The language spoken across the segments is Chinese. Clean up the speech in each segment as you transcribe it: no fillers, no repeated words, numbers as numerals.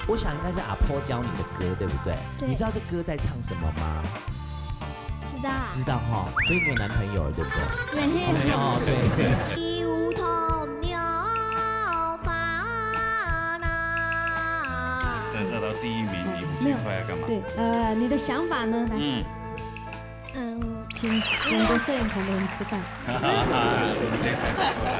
我想应该是阿婆教你的歌，对不对？对你知道这歌在唱什么吗？知道。知道哈，所以你有男朋友了，对不对？没有。哦，对。义乌同鸟发啦。得到第1名，你5000块要干嘛？对，你的想法呢？来，请整个摄影棚的人吃饭。5000块过来。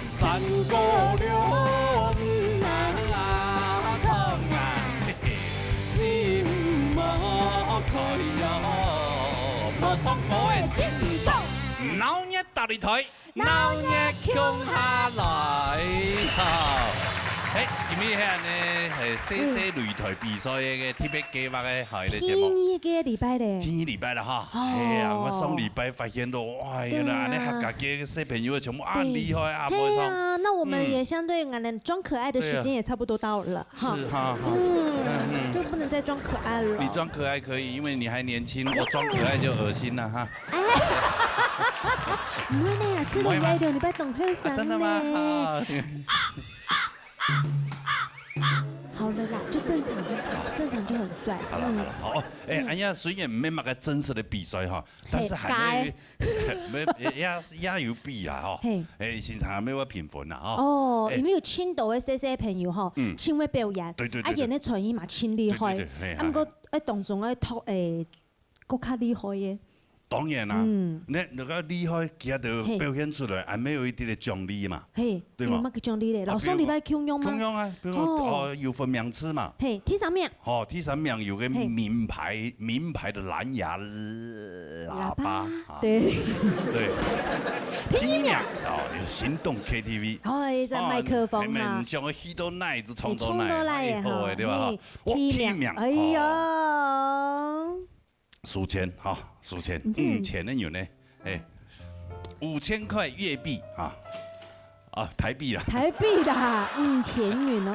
三姑娘啊，唱啊，心无开哟，无从我的心上，闹热大擂台，闹热强下来。今日呢是CC擂台比赛嘅特別計劃嘅係呢節目。天一個禮拜咧。天一禮拜啦哈，係啊，我上禮拜發現到，哇，原來你客家嘅小朋友全部啊厲害啊，對啊，那我們也相對裝可愛的時間也差不多到了哈。是哈，就不能再裝可愛了。你裝可愛可以，因為你還年輕，我裝可愛就惡心了哈。唔會呢，吃了一點，你不要懂很酸真的嗎？好了啦，就正常就好，正常就很帥。好了，好，哎呀，雖然唔係乜嘅真實的比賽哈，但是係咩也有比啊哈。現場係咩話評分啊？哦，因為有青島嘅細細朋友吼，青會表演，對，演咧傳音嘛，青厲害，啊，不過當中嘅托佫較厲害嘅。當然啦，你那個厲害，佢就表現出來，還沒有一啲嘅獎勵嘛，對嘛？乜嘅獎勵咧？老上禮拜強用嗎？強用啊，比如講有分名次嘛。第三名。第三名有個名牌的藍牙喇叭。對。第一名有行動 KTV。在麥克風嘛。唔像個許多奶就衝到奶，好對吧？第一名。哎呀。數錢哈，數錢，錢呢有呢，5000塊粵幣啊，台幣啦，台幣啦，錢元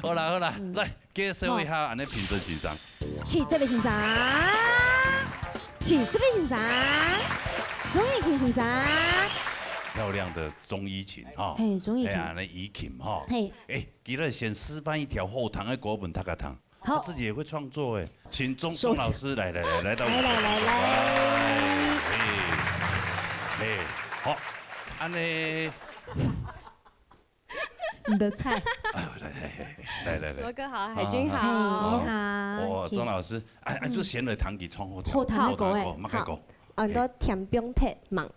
哦，好啦，來介紹一下俺的評審先生，起這位先生，起這位先生，鍾怡琴先生，漂亮的鍾怡琴哈，鍾怡琴，那怡琴哈，記得先示範一條後堂的國本塔卡堂。他自己也會創作哎，請鍾老師來到舞台。好，安尼，你的菜。來，羅哥好，海軍好，你好。我鍾老師，就先來堂給創後堂的歌哎，好，很多田兵鐵嘛，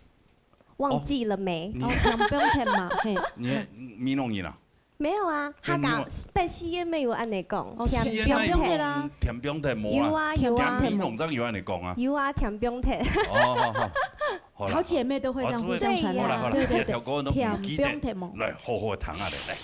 忘記了沒？田兵鐵嘛，你咪弄你啦。沒有啊，他講被戲院沒有按你講，田兵鐵啦，田兵鐵冇啊，有啊，田兵鐵有按你講啊，有啊，田兵鐵。好，好姐妹都會這樣互相傳達，對，田兵鐵嘛，來好好談下嚟。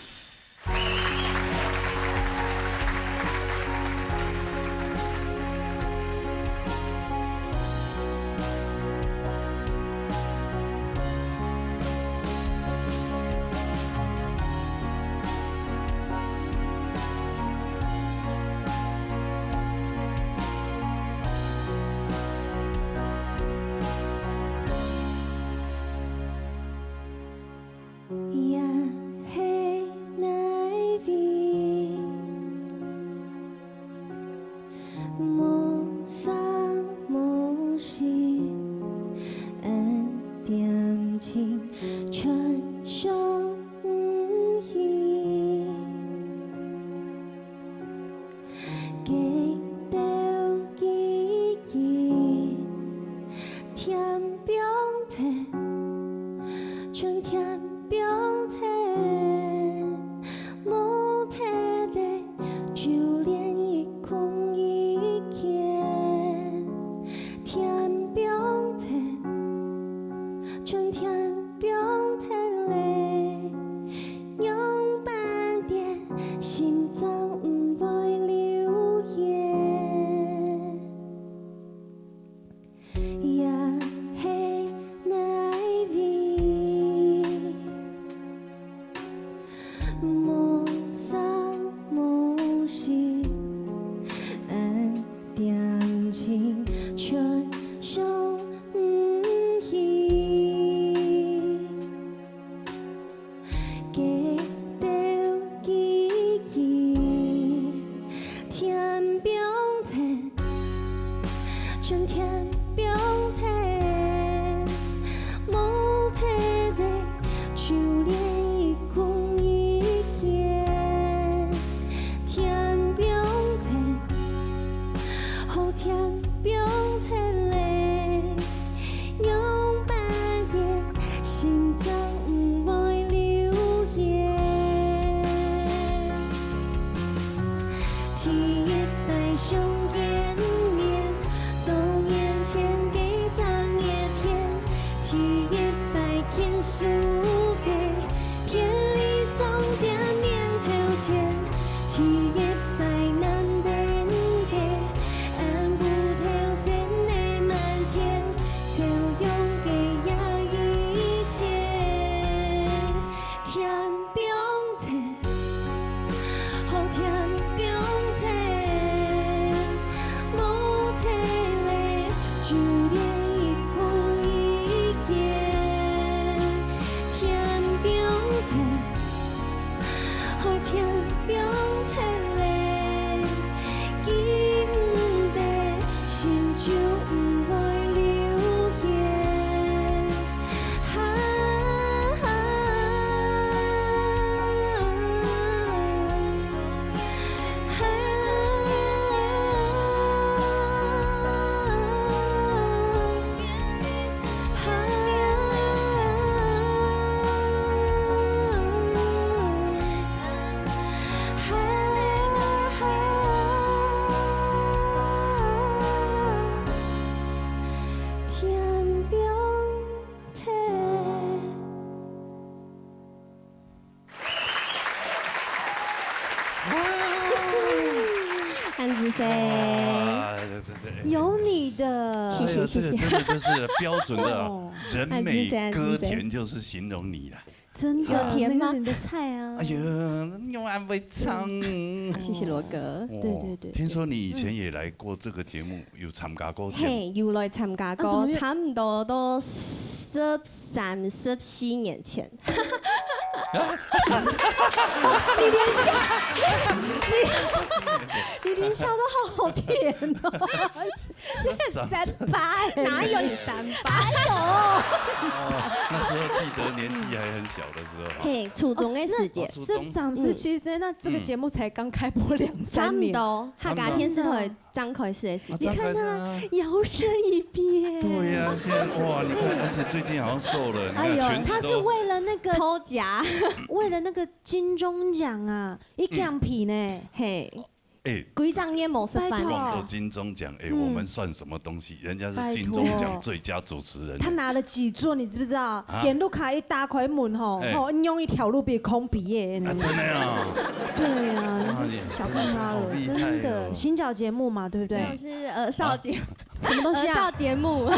谢，对，有你的，谢谢谢谢。这个真的就是标准的人美歌哎甜，就是形容你了。真的甜吗？你的菜啊！哎呀，用安慰唱。谢谢罗哥。对。听说你以前也来过这个节目，有参加过节目。嘿，又来参加过，差不多都13、14年前。你连笑都好甜哦！38，哪有你38？那时候记得年纪还很小的时候。嘿，初中的时间，13、14岁，那这个节目才刚开播2、3年。差不多，客家电视台张开始的时间。你看他摇身一变。对呀，现在哇，你看，而且最近好像瘦了，你看全他是为了那个偷夹，为了那个金钟奖啊，一干皮呢，嘿。哎，规张年冇食饭。光到金钟奖，哎，我们算什么东西？人家是金钟奖最佳主持人。他拿了几座，你知不知道？沿路卡一打开门吼，用一条路被空毕业。真的呀？对呀，小看他了，真的。行脚节目嘛，对不对？是儿少节，什么东西啊？儿少节目。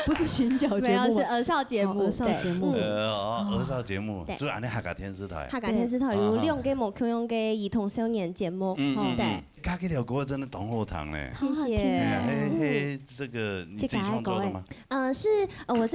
不是行脚节目，没有是儿少节目，儿少节目，儿少节目，就安尼客家电视台，客家电视台有2个目用嘅儿童少年节目，对。加这条歌真的懂后堂嘞，谢谢。这个你自己创作的吗？是我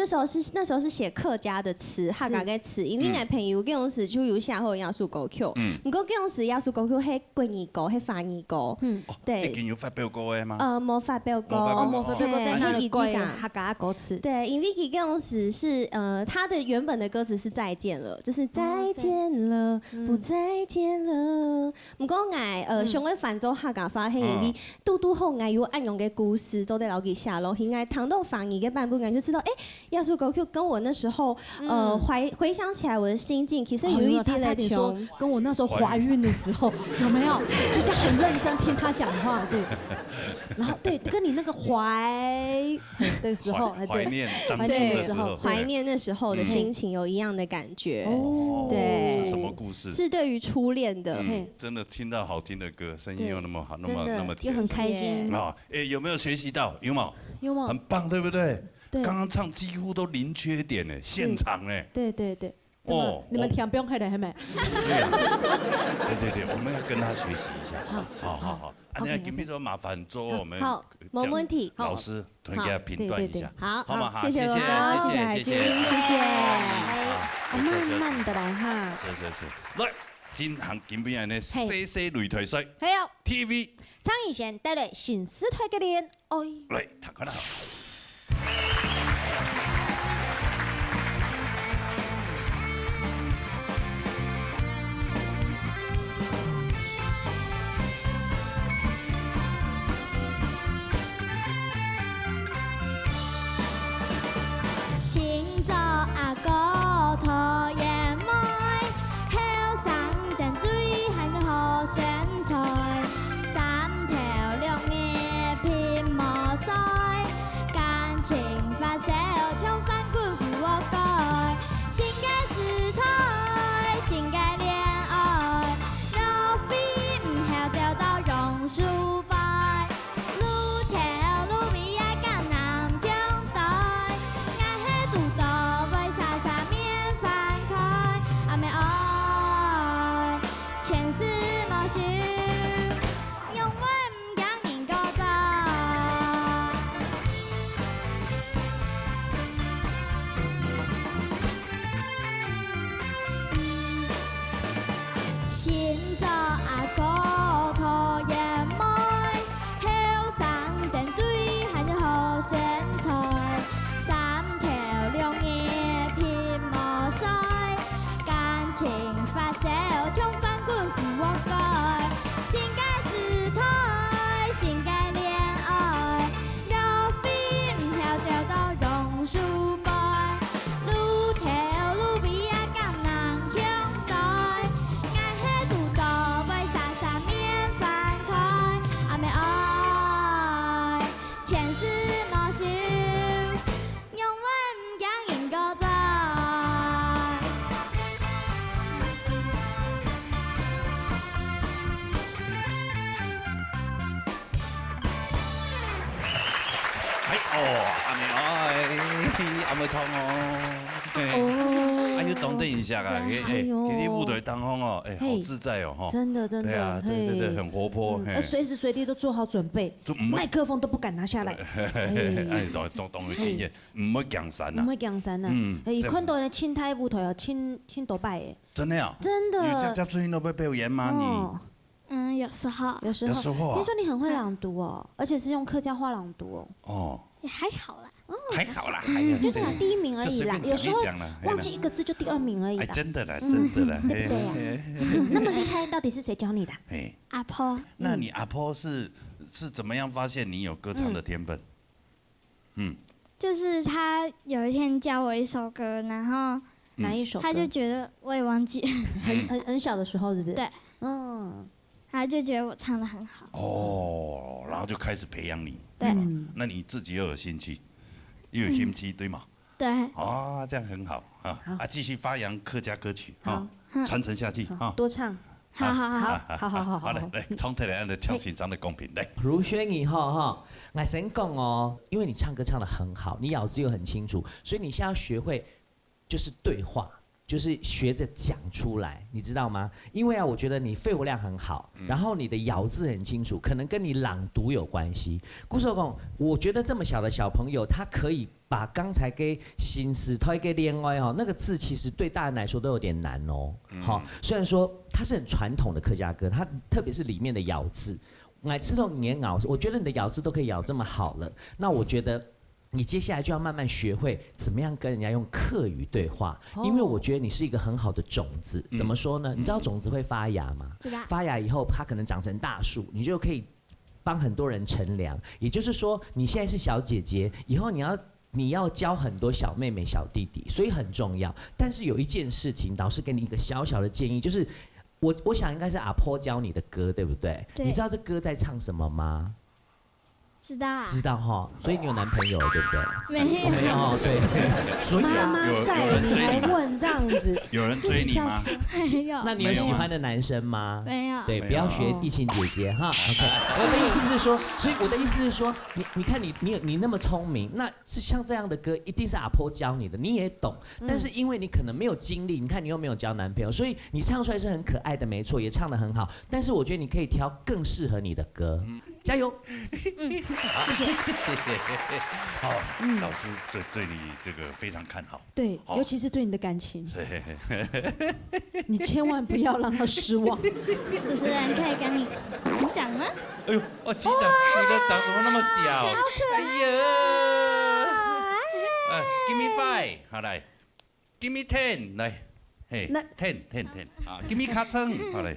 那时候是写客家的词，客家嘅词，因为我朋友嗰陣時就有寫好藝術歌曲，不過嗰陣時藝術歌曲係國語歌，係華語歌，對。已經有發表過嘅嗎？冇發表過，冇發表過，在那裡改客家歌詞。對，因為佢嗰陣時是他的原本的歌詞是再見了，就是再見了，不再見了。不過我上個泛舟客家話係因為都好愛有暗用嘅故事，做得老幾下咯，應該談到華語嘅版本，我就知道，藝術歌曲跟我那時候回想起來我的心境，其實有一點點說跟我那時候懷孕的時候有沒有？就是很認真聽他講話，對。然後對，跟你那個懷的時候，懷念當初的時候，懷念那時候的心情有一樣的感覺。哦，對，是什麼故事？是對於初戀的。真的聽到好聽的歌，聲音又那麼好，那麼甜，又很開心啊！哎，有沒有學習到？有嗎？有嗎？很棒，對不對？對。剛剛唱幾乎都零缺點呢，現場呢。對。哦，你們聽不用害的，係咪？對，我們要跟他學習一下。好。那今天就麻煩做我們好，沒問題。老師同大家評斷一下，好嗎？謝謝，慢慢的來哈。是。來，進行今天的細擂台賽。還有 TV 張藝賢帶來新時代嘅戀愛。來，睇看啦。星座阿哥討厭妹，後生等對還有好身材，3條6年拼魔賽，感情發燒像翻滾負我改，新嘅時代，新嘅戀愛，老飛唔係走到榕樹白，路條路咪也敢南中台。前世莫許，永遠唔讓人過走。安尼哦，阿没冲哦，还有懂得一下啊，给你舞台当中哦，好自在哦，哈，真的，对啊，对，很活泼，随时随地都做好准备，麦克风都不敢拿下来，懂有经验，唔会降山呐，唔会降山呐，伊看到那青苔舞台哦，青多摆的，真的呀，真的，这最近都被表演吗你？有时候有时候，听说你很会朗读哦，而且是用客家话朗读哦。哦，也还好啦。还好啦，就是拿第一名而已啦，有时候忘记一个字就第2名而已啦。真的啦，真的啦，对不对呀？那么厉害，到底是谁教你的？阿婆。那你阿婆是怎么样发现你有歌唱的天分？就是他有一天教我一首歌，然后哪一首？他就觉得我也忘记，很小的时候是不是？对，他就觉得我唱得很好。哦，然后就开始培养你。对，那你自己又有兴趣，又有心机，对吗？对。啊，这样很好啊！继续发扬客家歌曲啊，传承下去啊，多唱。好。好嘞，来，从台来的唱欣赏的公平来。如轩以后哈，我先讲哦，因为你唱歌唱得很好，你咬字又很清楚，所以你现在要学会就是对话。就是学着讲出来，你知道吗？因为啊，我觉得你肺活量很好，然后你的咬字很清楚，可能跟你朗读有关系。顾寿公，我觉得这么小的小朋友，他可以把刚才给心思推给恋爱哦，那个字其实对大人来说都有点难哦。好，虽然说它是很传统的客家歌，它特别是里面的咬字，我吃到年咬，我觉得你的咬字都可以咬这么好了，那我觉得。你接下来就要慢慢学会怎么样跟人家用客语对话，因为我觉得你是一个很好的种子。怎么说呢？你知道种子会发芽吗？知道。发芽以后，它可能长成大树，你就可以帮很多人乘凉。也就是说，你现在是小姐姐，以后你要教很多小妹妹、小弟弟，所以很重要。但是有一件事情，老师给你一个小小的建议，就是我想应该是阿婆教你的歌，对不对？对。你知道这歌在唱什么吗？知道啊，知道哈，所以你有男朋友对不对？没有，没有，对。所以妈妈在，你还问这样子？有人追你吗？没有。那你有喜欢的男生吗？没有。对，不要学艺琴姐姐哈。OK， 我的意思是说，所以我的意思是说，你看你那么聪明，那是像这样的歌，一定是阿婆教你的，你也懂。但是因为你可能没有经历，你看你又没有交男朋友，所以你唱出来是很可爱的，没错，也唱得很好。但是我觉得你可以挑更适合你的歌，加油。好，谢谢。好，老师对你这个非常看好。对，尤其是对你的感情，你千万不要让他失望。主持人可以跟你击掌吗？哎呦，击掌，你的掌怎么那么小？好可爱呀！Give me 5，好来 ，Give me 10，来，嘿，10，啊 ，Give me 卡称，好来。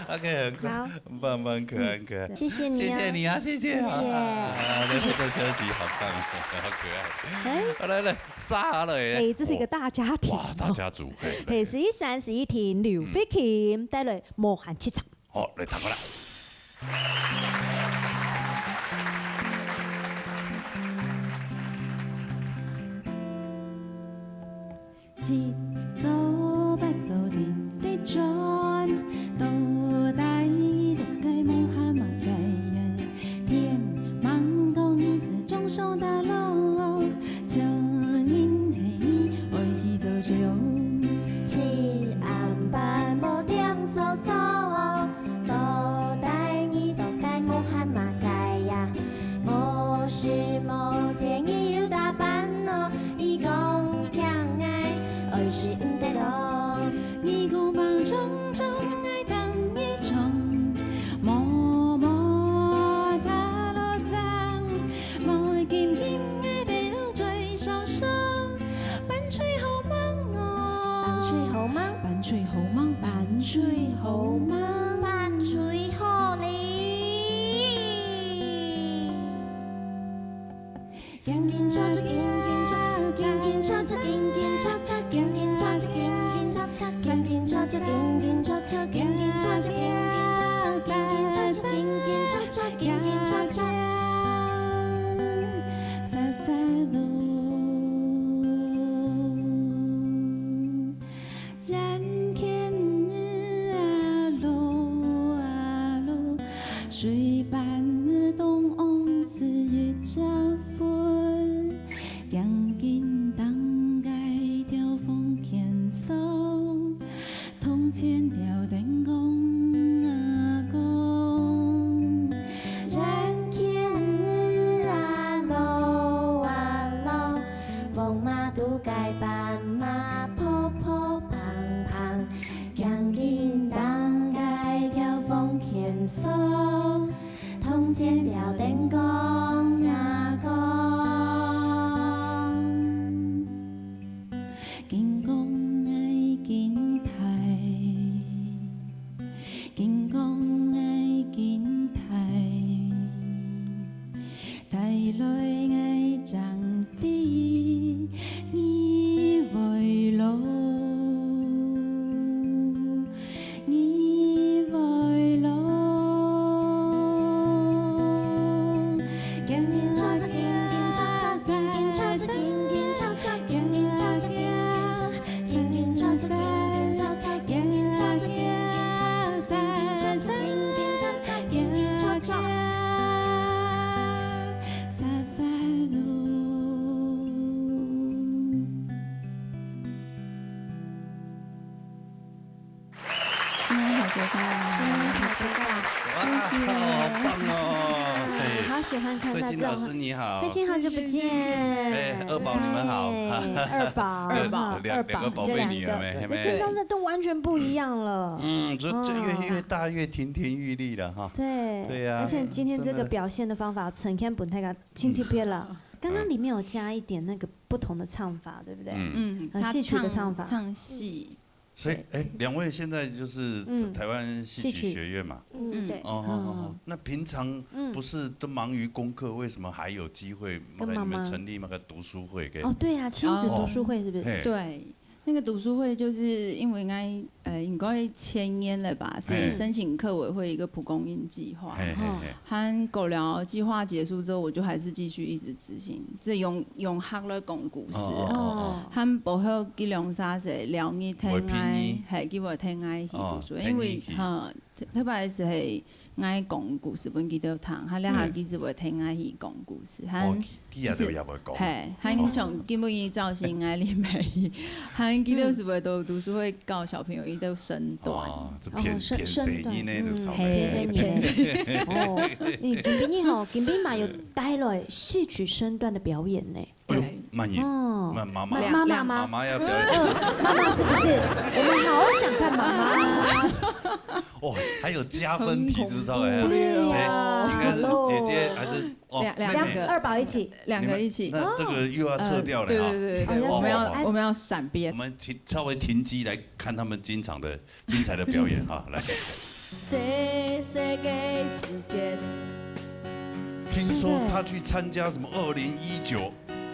OK， 很棒，很可爱，谢谢你，谢谢你啊，谢谢，好，这个消息好棒，好可爱，好来，杀了，这是一个大家庭，哇，大家族，嘿，11、31天刘飞琴带来无限7场，好，来唱过来。一组八组人在转，倒带都该无限嘛该呀，天茫东是中上大路，叫人嘿爱去做笑，七暗半无点嗦嗦，倒带都该无限嘛该呀，无时无节伊有打扮哦，伊讲。爱是唔得咯，你讲梦中中爱等一种，默默踏路上，无紧紧爱地路最上上，伴随好梦哦，伴随好梦，伴随好梦，伴随好梦，伴随好你，紧紧抓住，紧紧抓，紧紧抓住，紧紧抓住。水伴东往事月交分，将近当该条风牵手，通千条电工啊工。人间日啊路啊路，风马渡盖斑马坡坡胖胖，将近当该条风牵手，通千条电工啊工。金光爱金台，金光爱金台，台来爱长地，你为路，你为路，行啊行，在在。好棒哦！好喜欢看慧到这种金老师。你好，慧心好久不见，二宝你们好，二宝，两个宝贝女儿们，跟上次都完全不一样了。这越大越亭亭玉立了哈。对呀，而且今天这个表现的方法，成天不太个轻贴片了。刚刚里面有加一点那个不同的唱法，对不对？他戏曲的唱法，唱戏。所以，两位现在就是台湾戏曲学院嘛？对。那平常不是都忙于功课，为什么还有机会你们成立那个读书会？对啊，亲子读书会是不是？对。那个读书会就是因为应该签约了吧，是申请课委会一个蒲公英计划，和狗疗计划结束之后，我就还是继续一直执行，这用学了讲故事，和保护吉良沙者疗愈听爱，系叫我听爱去读书，因为特别是系爱讲故事本记得读，哈了下其实会听爱去讲故事，和从基本伊造型爱里面，和记得是会到读书会教小朋友伊都身段，偏声音呢，偏声音。哦，你金斌嘛有带了戏曲身段的表演呢。哎呦，慢演，妈妈要表演，妈妈是不是？我们好想看妈妈。哦，还有加分题是不是？对呀，应该是姐姐还是两个二宝一起，两个一起。那这个又要撤掉了对，我们要闪边。我们稍微停机来看他们精彩的表演哈，来。听说他去参加什么2019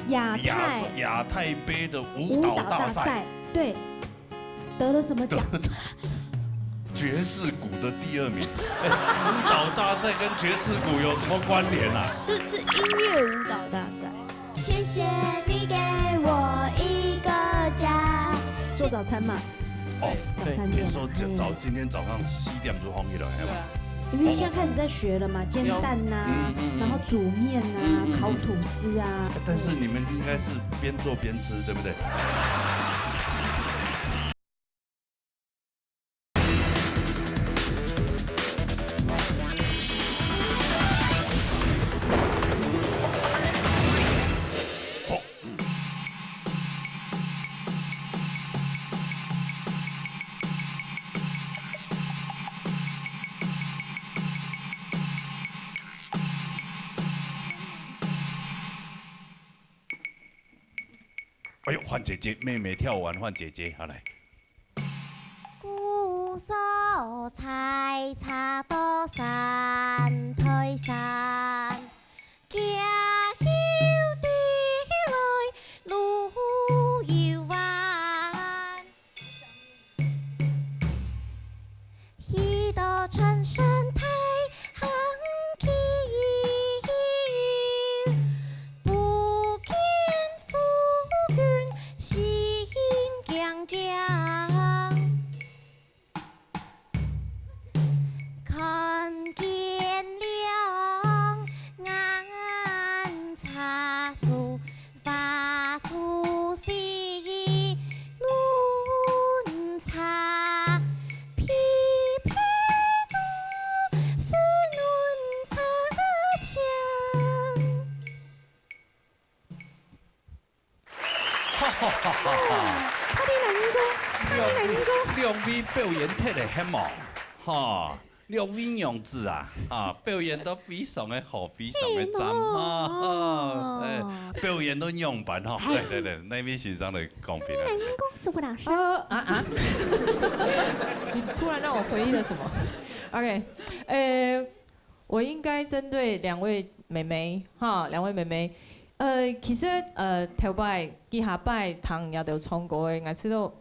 亚太杯的舞蹈大赛，对，得了什么奖？爵士鼓的第2名。舞蹈大赛跟爵士鼓有什么关联啊？是音乐舞蹈大赛。谢谢你给我一个家。做早餐嘛。早餐店。听说今天早上7点就放起来了。因为现在开始在学了嘛，煎蛋呐，然后煮面啊，烤吐司啊。但是你们应该是边做边吃，对不对？哎呦，换姐姐，妹妹跳完换姐姐，好来。姑嫂菜茶多山推山，行休地来路遥弯，喜多春山太行气。心强强，看廖伟表演特的很哦，哈，廖伟娘子啊，表演都非常的好，非常的赞哈，表演都样板哈，对，那边欣赏的公平了。公司我老师。你突然让我回忆了什么 ？OK， 我应该针对两位妹妹哈，其实头摆、第下摆堂也都唱过的，我知道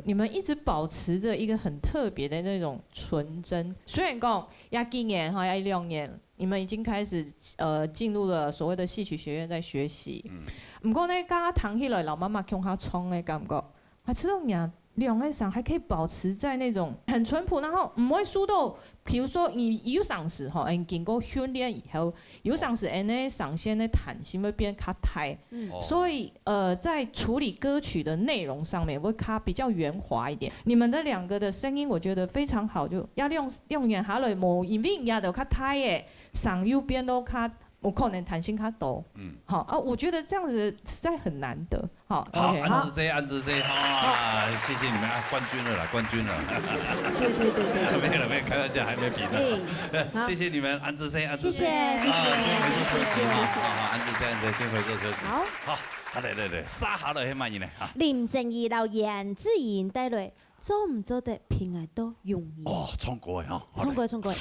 你们一直保持着一个很特别的那种纯真。虽然讲要几年哈，要1-2年，你们已经开始进入了所谓的戏曲学院在学习。不过呢，刚刚堂起来老妈妈向他冲的感觉，还知道你两个上还可以保持在那种很淳朴，然后不会输到，比如说你有上时哈，经过训练以后，有上时那上线的弹性会变卡太，所以在处理歌曲的内容上面会卡比较圆滑一点。你们的两个的声音我觉得非常好，就要用眼下来无因为也都卡太的，上右边都卡。我可能弹性较多，好啊，我觉得这样子实在很难得，好，安子 C， 好，谢谢你们啊，冠军了，对，没有，开玩笑，还没比呢，谢谢你们，安子 C， 谢谢，先回座休息哈，好，安子 C， 先回座休息，好，来，沙下落去慢一点哈。林正义到严志颖带来，做唔做得平安都容易。哦，唱歌的哈，唱歌。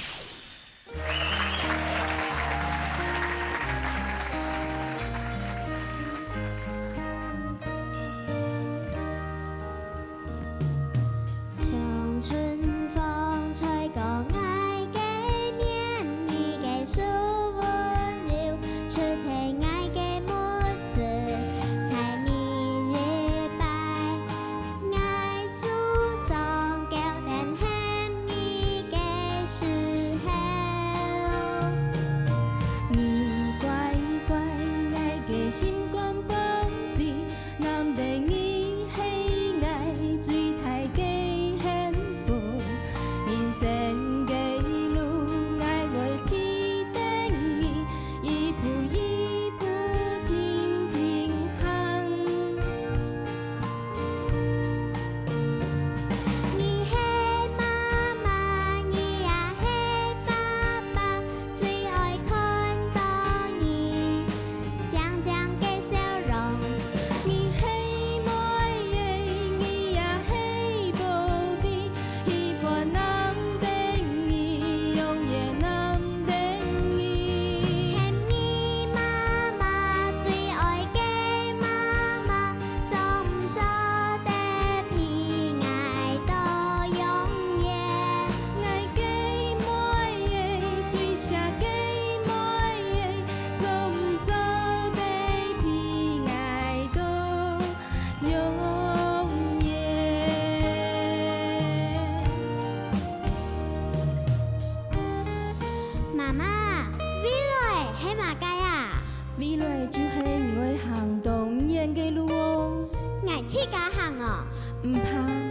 唔怕，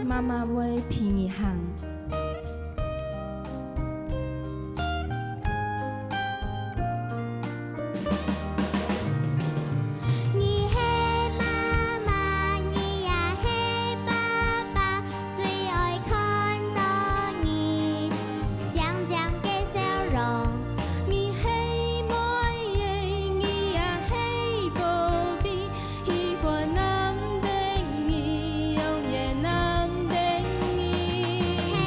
妈妈会陪你行。你嘿妈妈，你呀嘿爸爸，最爱看到你讲讲嘅笑容。你嘿妹耶，你呀嘿宝贝，喜欢男的你，永远男的你。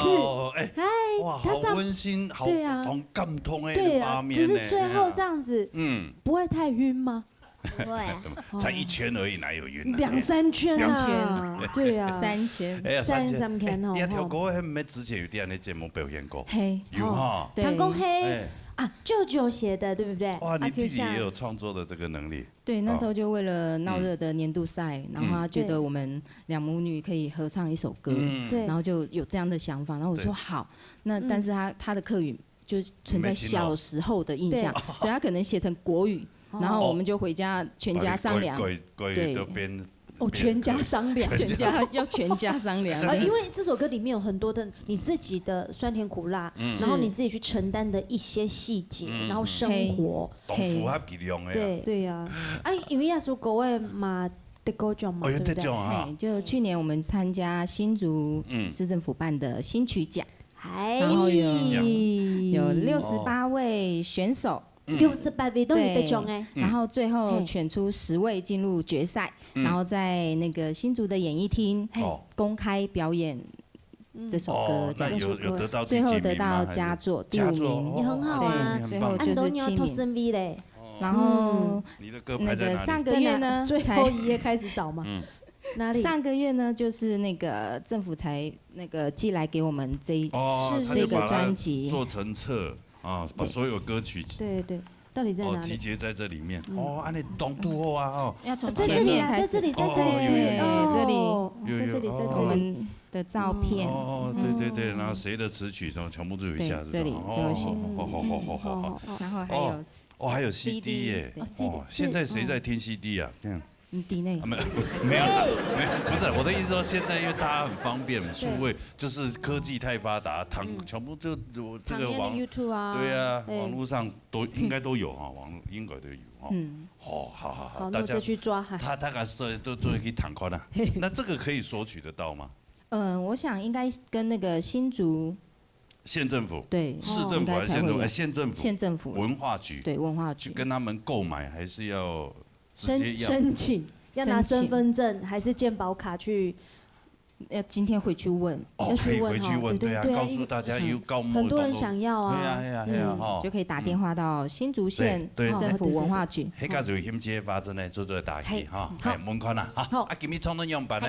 哦，哎，哇，好他这样温馨，好对啊同感通的对啊，画面呢。只是最后这样子，嗯，不会太晕吗？不会啊，才1圈而已，哪有晕啊？ 2-3圈啊，对啊， 3圈，哎呀，3圈，三圈哦你跳歌迄没之前有在那节目表演过？嘿，有哈。对唐宫黑哎，啊，舅舅写的，对不对？哇，你啊可以像弟弟也有创作的这个能力。对，那时候就为了闹热的年度赛，然后他觉对得我们两母女可以合唱一首歌，嗯，对然后就有这样的想法，然后我对说好，那但是他的客语就存在小时候的印象，所以他可能写成国语，然后我们就回家全家商量，鬼对都编。哦，全家商量。全家要全家商量。啊，因为这首歌里面有很多的你自己的酸甜苦辣，然后你自己去承担的一些细节，然后生活，都符合质量的。对对呀。啊，因为亚洲国外嘛得高奖嘛，哦，有对不对？得奖啊！就去年我们参加新竹市政府办的新曲奖，哎，然后有哦68位选手。 68位都有得奖哎，然后最后选出10位进入决赛，然后在那个新竹的演艺厅公开表演这首歌，这那样有得到最后得到佳作第5名，也很好啊。最后就是7名。嘞。然后你的歌那排在哪里？个上个月呢，最后一页开始找嘛。哪里？上个月呢，就是那个政府才那个寄来给我们这个专辑做成册啊，把所有歌曲对对，到底在哪里？集结在这里面。哦，安尼东渡后啊哦，要从在这里啊，前面开始，在这里，在这里，这里在这里，在我这里。们的照片。哦，对对对，然后谁的词曲什么全部都有一下，这里都有写。好。然后还有哦，还有 CD 耶！哦，现在谁在听 CD 啊？这样。D 内没有，不是我的意思说，现在因为大家很方便，数位就是科技太发达，全部就这个网 YouTube 啊，对啊，网络上都应该都有哈，网络应该都有哈。哦，好，大家再去抓哈。他大概都可以躺宽了。那这个可以索取得到吗？我想应该跟那个新竹县政府对市政府还是县政府？县政府文化局对文化局去跟他们购买，还是要？申请要拿身份证还是健保卡去？要今天回去问，哦，可以回去问，对啊，告诉大家有高木，很多人想要啊，对啊，哈，就可以打电话到新竹县政府文化局。迄个就险接发真的做大戏哈，门槛啦，好，啊，今日创作样板呢？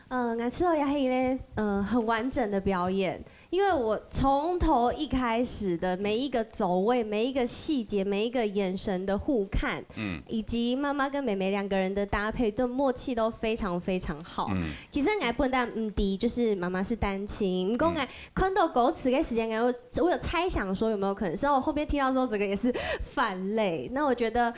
俺吃了也是咧，很完整的表演，因为我从头一开始的每一个走位、每一个细节、每一个眼神的互看，以及妈妈跟妹妹2个人的搭配，的默契都非常非常好。其实俺不但低，就是妈妈是单亲，公俺看到歌词的时间，我有猜想说有没有可能，所以我后面听到说这个也是泛泪。那我觉得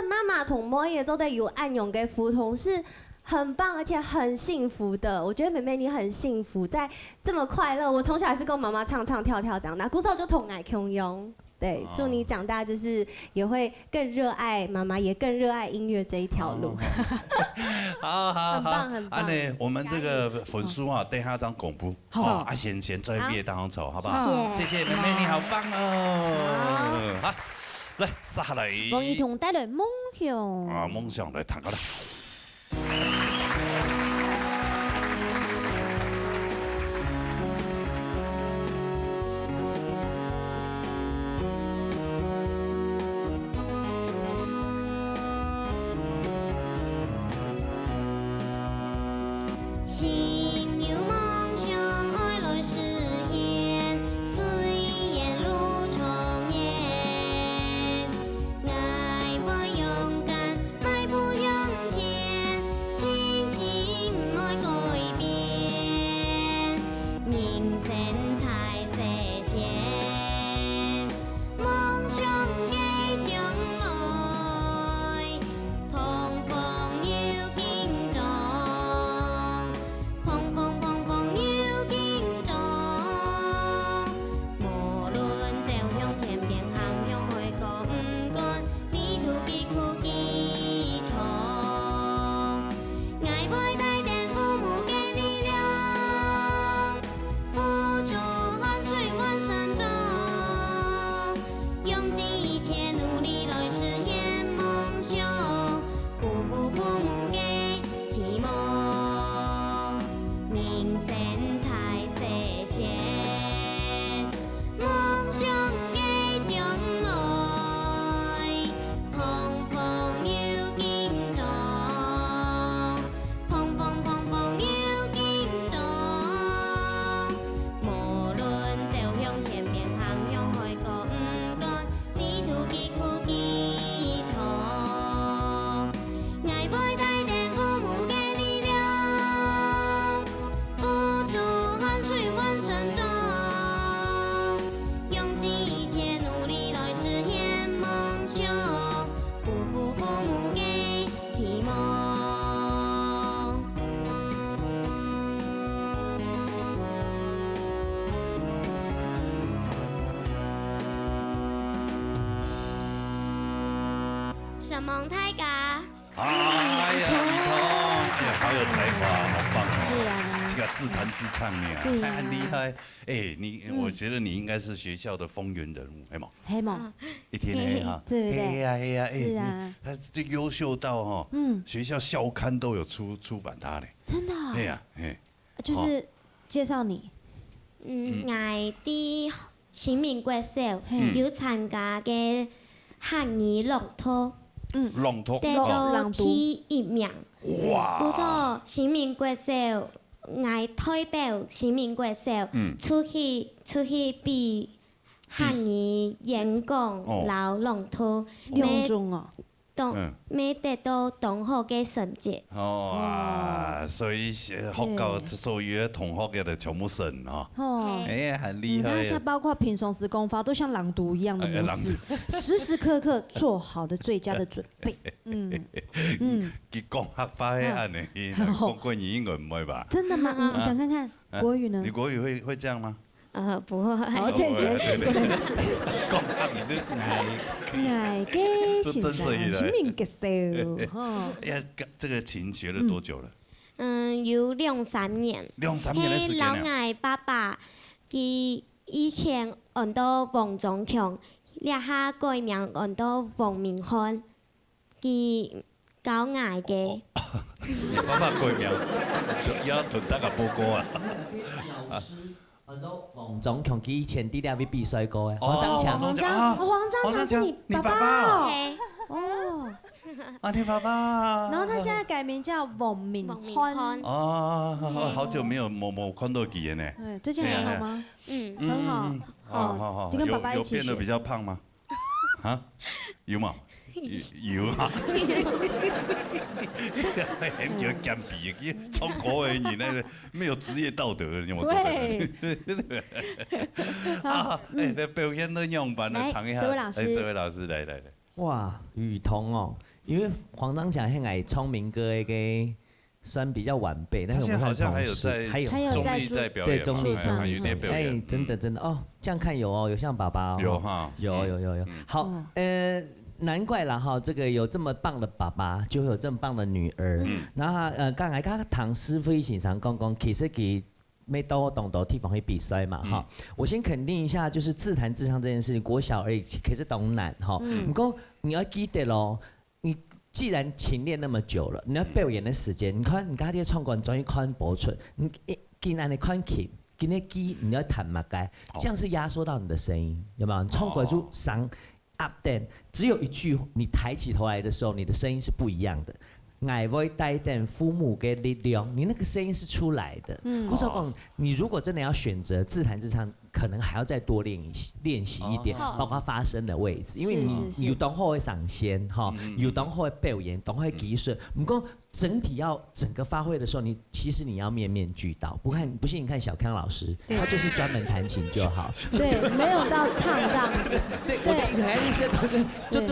妈妈同莫也做的有暗涌跟福同是。很棒，而且很幸福的。我觉得妹妹你很幸福，在这么快乐。我从小也是跟妈妈唱唱跳跳长大，古早就同爱共用。对，祝你长大就是也会更热爱妈妈，也更热爱音乐这一条路。好，很棒很棒。我们这个粉书啊，等下张公布。好，先专业当中走，好不好？谢谢妹妹，你好棒哦。好，来下来。王一彤带来梦想。啊，梦想来谈个啦。勇敢，迈步向前。小萌太嘎。哎呀，雨桐，哎呀，好有才华，好棒哦！是啊，这个自弹自唱呀，对呀很厉害。哎，我觉得你应该是学校的风云人物，哎嘛，黑梦，一天黑哈，对不对嘿呀嘿呀，是啊，他这优秀到哈，学校校刊都有出版他嘞。真的啊，哎呀，哎，就是介绍你，我伫新民国小有参加嘅汉语朗读，朗读，得到第1名。哇，叫做新民国小，我代表新民国小出去比汉语演讲、老朗读，用中哦，要得到同学嘅成绩。哦，所以学校所有的同学嘅全部审哦，哦。哎呀，很厉害你看，现在包括平常时功法都像朗读一样的模式，时时刻刻做好的最佳的准备。佢讲黑话迄安尼，讲国语应该唔会吧？真的吗？你讲看看国语呢你？国语会这样吗？不会。好，这也是讲黑你就哎，给这真是一全民个手哈。哎呀，这个琴学了多久了？有2-3年。 2-3年的时间老了。爱爸爸，佢以前按到王宗强，了下改名按到王明翰，佢教爱嘅。爸爸改名，要准大个报告啊。很多王总强以前伫了去比赛过的，黄章强，黄章强是你爸爸哦。嘿，哦，啊，你爸爸。然后他现在改名叫王敏欢。哦，好久没有看到佢呢。哎，最近还好吗？很好。好，就跟爸爸一起有变得比学。较胖吗？啊，有嘛？有啊。很有干比，超国人，你那个没有职业道德，你有没有觉得？啊，哎，那表演的样板呢？谈一下。这位老师这位老师，来。哇，雨桐哦，因为黄章强很爱聪明哥个算比较晚辈，但是我们好像算同事，还有中在立在表对演嘛，中立上有点表演。真的哦，这样看有哦，有像爸爸哦，有哈，有。好，难怪啦哈，这个有这么棒的爸爸，就会有这么棒的女儿。然后刚才跟唐师傅一起常讲，其实给没到懂得地方会比赛嘛哈。我先肯定一下，就是自弹自唱这件事情，国小而已，可是懂难哈。不过你要记得咯，你既然勤练那么久了，你要表演的时间，你看你刚才唱歌，你终于看播出，你既然你看琴。今天机你要弹嘛该，这样是压缩到你的声音，有没有？你唱过就上 up then， 只有一句，你抬起头来的时候，你的声音是不一样的。爱会带点父母嘅力量，你那个声音是出来的。顾少光，你如果真的要选择自弹自唱，可能还要再多练习一点，包括发声的位置，因为你有当好会上先哈，有当好会表演，当好会技术，不过整体要整个发挥的时候，其实你要面面俱到。不信你看小康老师，他就是专门弹琴就好。对，没有到唱这样子。对，我的一些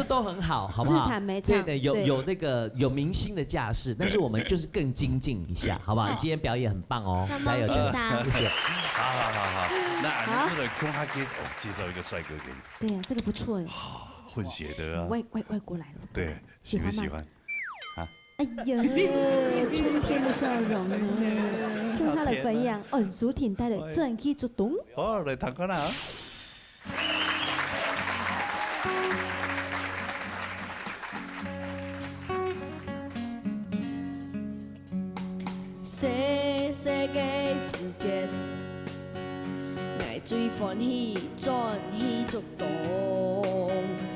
都很好，好不好？自弹没唱。对，有那个有明星的架势，但是我们就是更精进一下，好不好？你今天表演很棒哦，加油！谢谢。好，那你不能空哈介绍一个帅哥给你。对呀，这个不错哎。混血的啊。外国来了。对，喜欢吗？喜欢。哎呦，春天的笑容呢？听他的分享，很舒挺带的转起做动。好，来弹歌啦！细细嘅时间，爱最欢喜转起做动，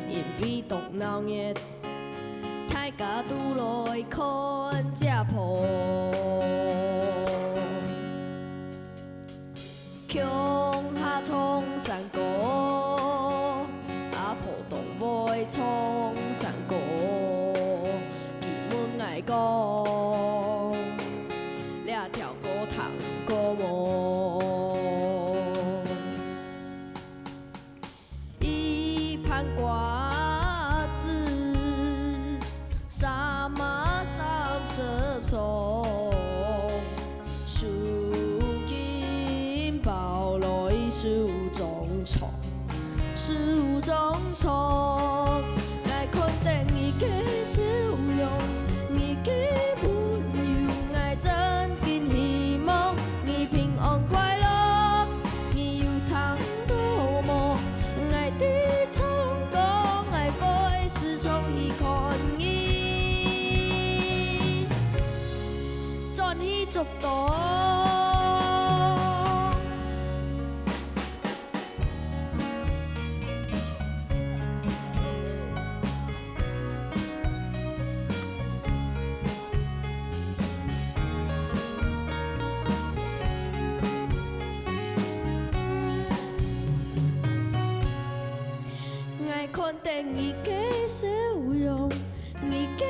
因为动脑热。大家拄来看这谱，乡下唱山歌，阿婆动会唱山歌，基本爱讲，了跳歌唱歌舞，一盘瓜。30种，树根包来树中藏，树中藏，来看定伊嘅你嘅笑容，你嘅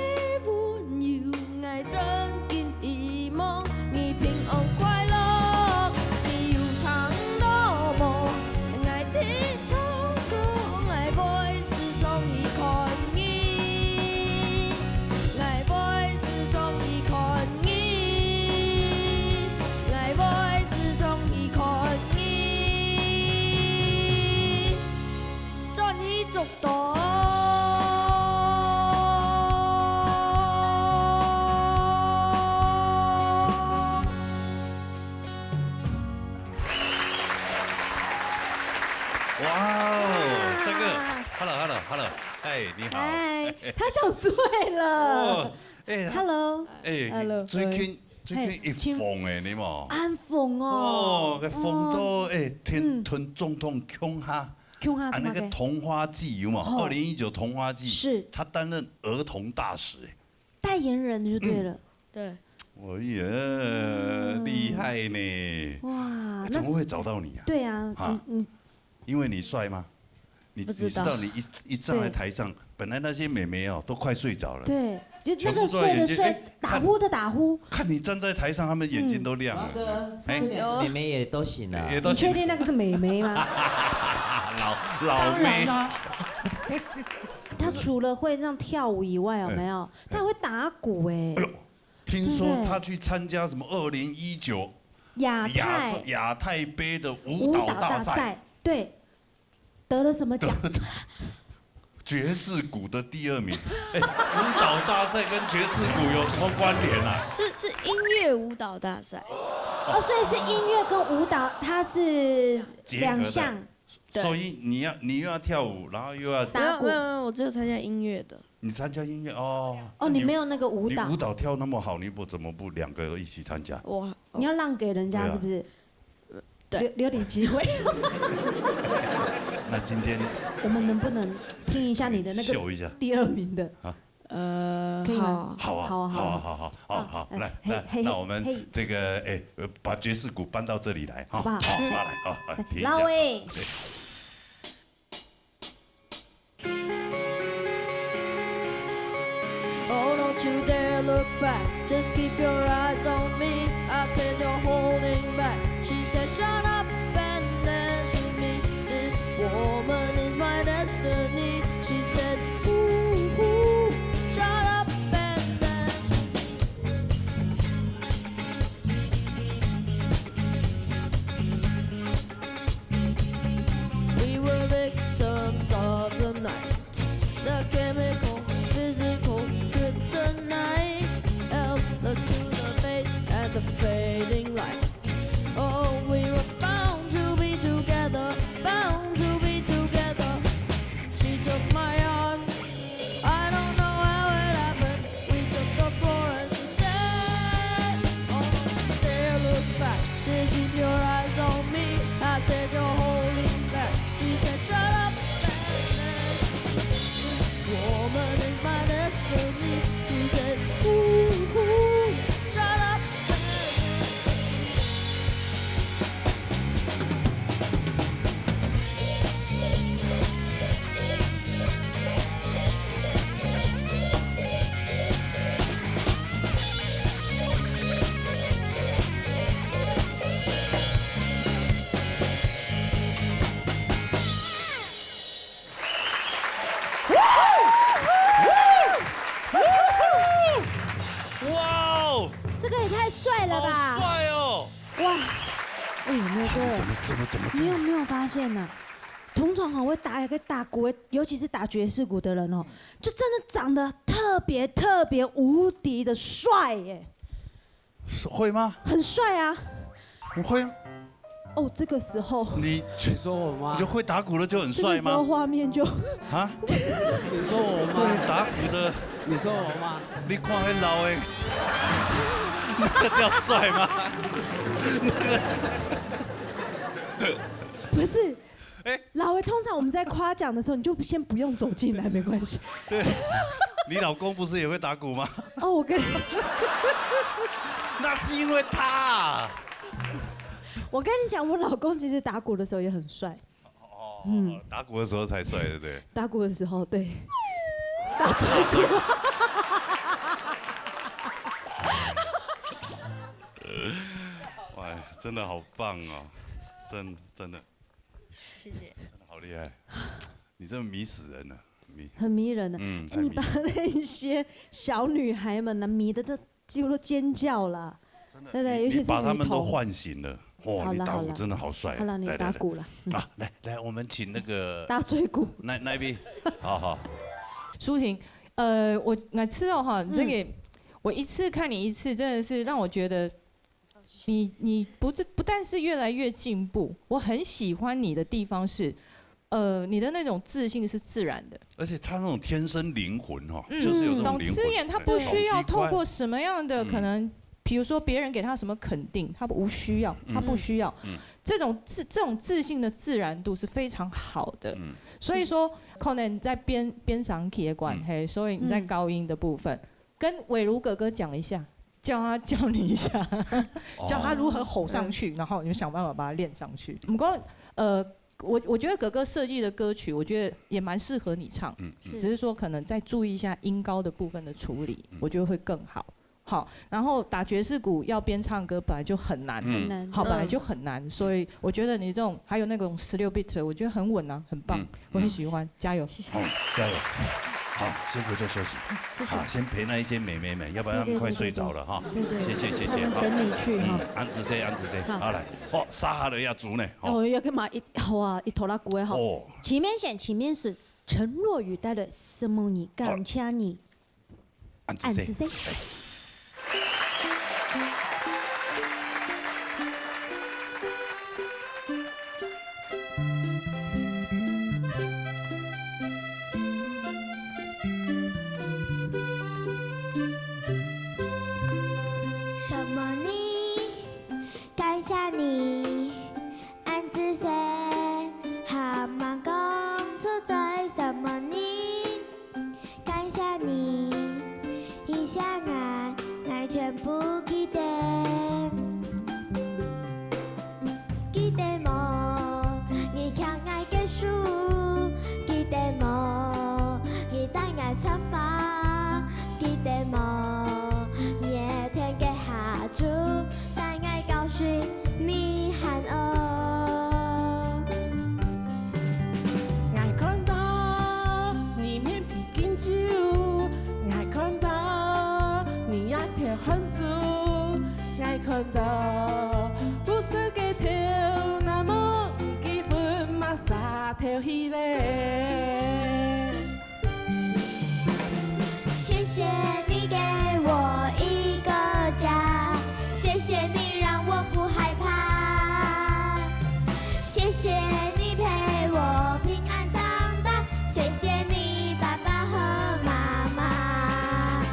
温柔，爱增进希望，你平安快乐，你有糖多么，爱的唱歌，爱会是上一看你，爱会是上一看你，爱会是上一看你，在你足到。哇哦，帅哥 ，Hello，哎，你好，哎，他想睡了。哎 Hello，哎 Hello，最近一风诶，你冇？安风哦，个风都哎，天吞总统恐吓。啊，那个童花季有嘛？2019童花季是他担任儿童大使，代言人就对了。对，哎呀，厉害呢！哇，怎么会找到你啊？对啊，你因为你帅吗？你知道你一站在台上，本来那些美眉哦都快睡着了，对，就那个睡的睡，打呼的打呼。看你站在台上，他们眼睛都亮了。哎，妹妹也都醒了，也都你确定那个是美眉吗？老妹。他除了会这样跳舞以外，有没有？他还会打鼓哎。听说他去参加什么2019亚太杯的舞蹈大赛，对，得了什么奖？爵士鼓的第2名。哎，舞蹈大赛跟爵士鼓有什么关联啊？是音乐舞蹈大赛。哦，所以是音乐跟舞蹈，它是两项。所以你又要跳舞，然后又要打鼓。没有，我只有参加音乐的。你参加音乐哦？哦，你没有那个舞蹈。你舞蹈跳那么好，你怎么不2个一起参加？你要让给人家是不是？对，留点机会。那今天我们能不能听一下你的那个第2名的？可以吗？好，来，那我们这个把爵士鼓搬到这里来，好不好？好，来，听一下。老魏。Oh, don't you dare look back, just keep your eyes on me. I said you're holding back. She said shut up and dance with me. This woman is my destiny. She said ooh, ooh, shut up and dance with me. We were victims of the night, the chemical, physical kryptonite, held us to the face and the fading light. Oh, we were bound to be together, bound to be together. She took my arm, I don't know how it happened. We took the floor and she said, oh, don't you dare look back, just keep your eyes on me. I said you're holding back. She said shut up and dance. Woman is my destiny. She said ooh, ooh, shut up and这个也太帅了吧！好帅哦！哇，哎，牛哥，怎么？你有没有发现呢？通常很会打鼓，尤其是打爵士鼓的人哦，就真的长得特别无敌的帅耶！会吗？很帅啊！你会？哦，这个时候你说我吗？你就会打鼓的就很帅这个时候吗？画面就啊？你说我会吗？打鼓的，你说我吗？你看那老的，那个叫帅吗？不是。老魏，通常我们在夸奖的时候，你就先不用走进来，没关系。对，你老公不是也会打鼓吗？哦，我跟你，那是因为他。我跟你讲，我老公其实打鼓的时候也很帅。打鼓的时候才帅，对不对？打鼓的时候，对，哇，真的好棒哦，真的，谢谢。真的好厉害，你真的迷死人了，很迷人的。太迷你把那一些小女孩们呢迷的都几乎都尖叫了，真的，对对，尤其是你把他们都女童。唤醒了。哇，你打鼓真的好帅。好了，你打鼓了。啊，来，我们请那个打嘴鼓。那一边，好。舒婷，我吃到哈，这个我一次看你一次，真的是让我觉得你不但是越来越进步，我很喜欢你的地方是，你的那种自信是自然的，而且他那种天生灵魂哈，就是有这种懂灵魂。吃眼，他不需要透过懂什么样的可能。比如说别人给他什么肯定，他无需要，他不需要。这种自信的自然度是非常好的。所以说，可能你在边上起的管嘿，所以你在高音的部分，跟伟如哥哥讲一下，教你一下，教他如何吼上去，然后你就想办法把它练上去。不过我觉得哥哥设计的歌曲，我觉得也蛮适合你唱，只是说可能再注意一下音高的部分的处理，我觉得会更好。好，然后打爵士鼓要边唱歌本来就很难，好，本来就很难，所以我觉得你这种还有那种16 bit， 我觉得很稳啊，很棒，我很喜欢，加油！好，加油！好，先回座休息。好，先陪那一些美眉们，要不然他们快睡着了哈。谢谢。等你去哈。安子些。好来，沙哈的要足呢。要干嘛？一头拉鼓也好。前面选，前面是承诺语带的什么你感谢你。安子些。什么你？感谢你，安子些，蛤蟆公主在什么你？感谢你，一相爱全部记得，记得么？你看爱结束，记得么？你带爱出发，记得么？带爱告诉你和我。爱看到你面皮紧酒，爱看到你爱跳很久，爱看到不是个跳那么基本嘛啥跳起来。谢谢你给我一个家。谢谢你让我不害怕，谢谢你陪我平安长大，谢谢你爸爸和妈妈，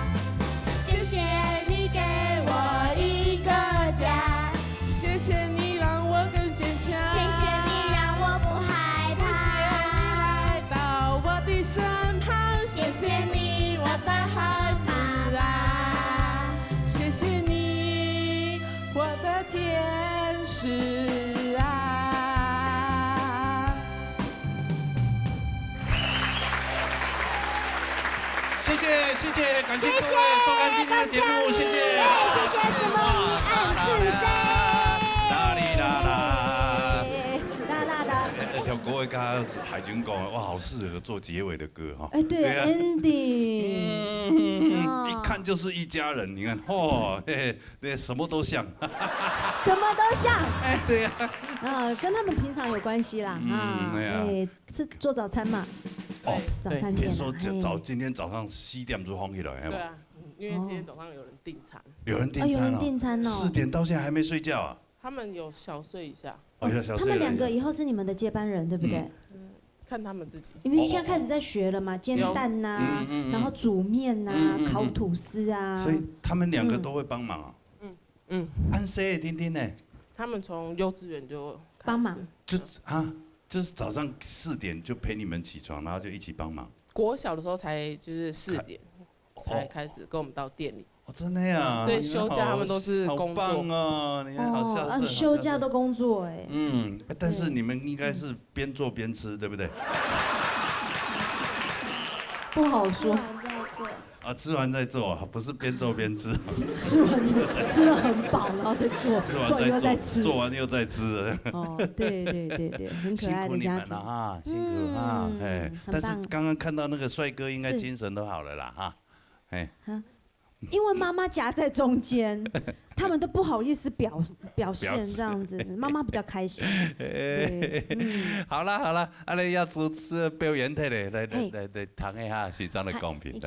谢谢你给我一个家，谢谢你让我更坚强，谢谢你让我不害怕，谢谢你来到我的身旁，谢谢你我的孩子啊，谢谢你。我的天使啊！谢谢，感谢各位收看今天的节目，谢谢什么你安子些。跳歌会跟海军讲，哇，好适合做结尾的歌哈。对 ，ending，一看就是一家人。你看，对，什么都像，什么都像。对呀。跟他们平常有关系啦。是做早餐嘛？早餐店。听说今天早上4点就放起来，对啊，因为今天早上有人订餐。有人订餐哦。4点到现在还没睡觉啊？他们有小睡一下。他们2个以后是你们的接班人，对不对？看他们自己。因为现在开始在学了嘛，煎蛋呐，然后煮面呐，烤吐司啊。所以他们2个都会帮忙。安谁丁丁呢？他们从幼稚园就帮忙。就是早上4点就陪你们起床，然后就一起帮忙。国小的时候才就是4点才开始跟我们到店里。哦，真的呀。对，休假他们都是工作。好棒哦，你看好孝顺。休假都工作哎。但是你们应该是边做边吃，对不对？不好说。啊，吃完再做，不是边做边吃。吃了很饱，然后再做，做完又再吃，做完又再吃。哦，对，很可爱的家庭。辛苦你们了哈，辛苦哈，哎，但是刚刚看到那个帅哥，应该精神都好了啦哈，哎。因为妈妈夹在中间，他们都不好意思表现这样子，妈妈比较开心。好了，阿你要主持表演的嘞，来谈一下西藏的公平。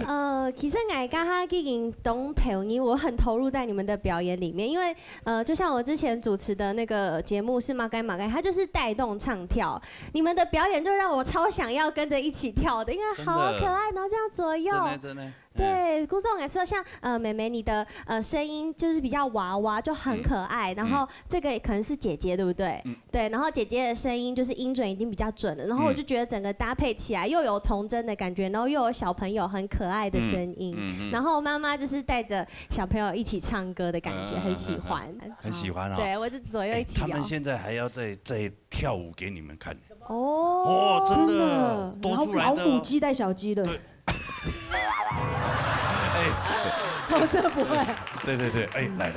其实我刚刚已经懂投你，我很投入在你们的表演里面，因为就像我之前主持的那个节目是马该，它就是带动唱跳，你们的表演就让我超想要跟着一起跳的，因为好可爱，然后这样左右。真的。对，顾总也说像妹妹你的声音就是比较娃娃，就很可爱。然后这个可能是姐姐，对不对？对，然后姐姐的声音就是音准已经比较准了。然后我就觉得整个搭配起来又有童真的感觉，然后又有小朋友很可爱的声音。然后妈妈就是带着小朋友一起唱歌的感觉，很喜欢。很喜欢啊！对，我就左右一起摇。他们现在还要再跳舞给你们看。哦，真的，多出来的。老母鸡带小鸡的。我真的不会。对，哎，来，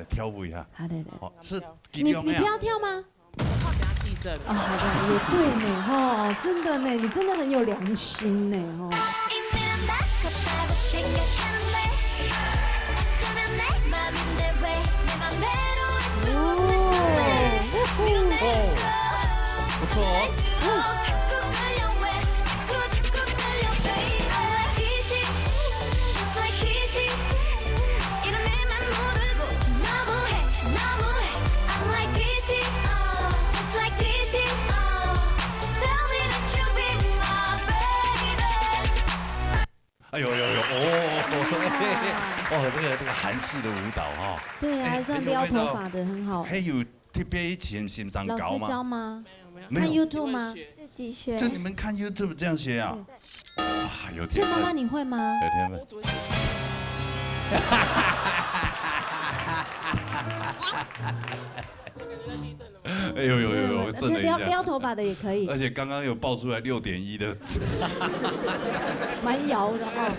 跳舞一下。好的。是你不要跳吗？怕等下地震。啊，也对呢，哈，真的呢，你真的很有良心呢，哈。不错哦。哎呦，这个韩式的舞蹈哈。对啊，这样撩头发的很好。还有特别以前欣赏高吗？老师教吗？没有。看 YouTube 吗？自己学。就你们看 YouTube 这样学啊？啊，有天分。所以妈妈你会吗？有天分。哎呦，震了一下。撩头发的也可以。而且刚刚有爆出来6.1的，蛮摇的哦。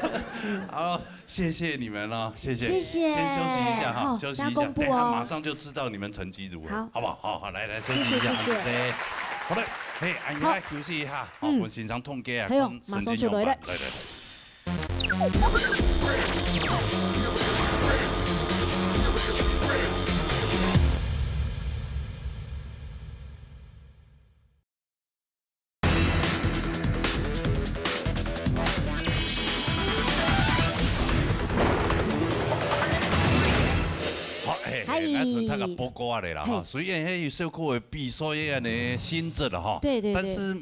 好，谢谢你们了，谢谢。谢谢。先休息一下哈，休息一下，等下马上就知道你们成绩如何，好不好？好，来休息一下，谢谢。好的，嘿，按下休息一下，好，我欣赏痛歌啊，还有马上就来了。来。他个报告来啦哈，虽然迄有小可的比赛安尼性质啦哈，对，但是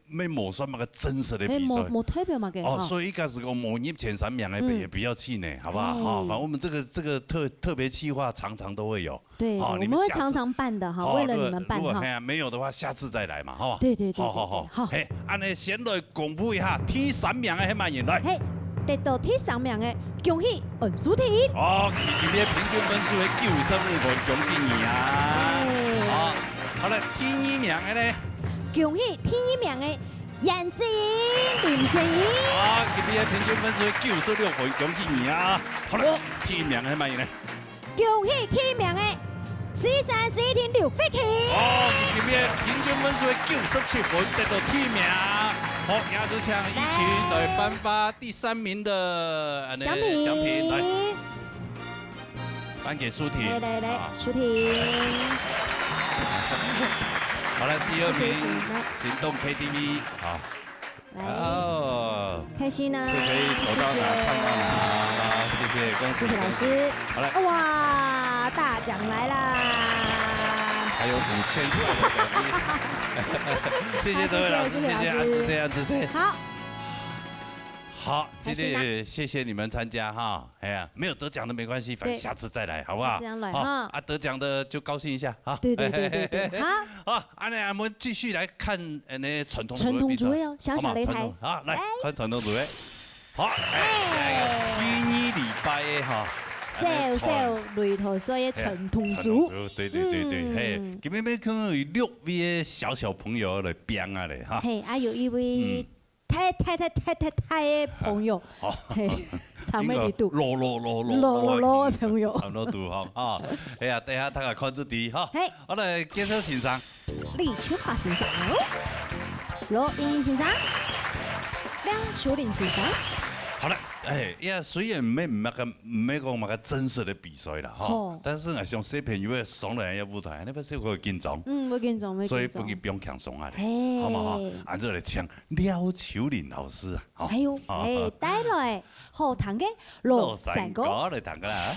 没摸算那个真实的比赛，没代表嘛给哦，所以一开始讲摸入前3名的也不要气馁，好不好？哈，反正我们这个特别企划常常都会有，对，我们会常常办的哈，为了你们办哈。如果没有的话，下次再来嘛，哈。对，好，嘿，安尼先来公布一下第3名的迄万人来。嘿，得到第3名的，恭喜恩淑婷。哦，今天平均分数为95分，恭喜你啊！好了，第2名的呢？恭喜第1名的颜子莹、林正英。啊，今天平均分数为96分，恭喜你啊！好了，第1名的乜嘢呢？恭喜第1名的13、11天刘飞琪。哦，今天平均分数为97分，得到第1名。好，鸭子强一群来颁发第3名的奖品，来颁给舒婷。来，舒婷。好了，第2名行动 KTV， 好。哦，开心呢，就可以走到哪唱到哪，谢谢，恭喜老师。好了，哇，大奖来啦！还有5000块的奖励，谢谢这位老师，谢谢安之 C。好，今天也谢谢你们参加哈，哎呀，没有得奖的没关系，反正下次再来，好不好？好，得奖的就高兴一下，好。对，好，安尼我们继续来看那传统组位哦，小擂台，好，来看传统组位。好，第2礼拜的哈。小小擂台水的传统组，对，嘿，今日要可能有6位的小朋友来编啊嘞哈。嘿，还有一位太的朋友，嘿，长眉的度，罗的朋友，差不多度哈啊。哎呀，等下大家看这题哈。嘿，我来介绍欣赏。李秋华先生，罗英先生，梁秋玲先生。好了，哎呀，虽然唔係講乜真實的比賽啦，哈，但是我想小朋友上來一舞台，你不是會緊張，會緊張，所以不用輕鬆啊，好嘛哈，按照嚟唱廖秋玲老師啊，還有誒帶來好聽嘅羅山歌嚟彈噶啦。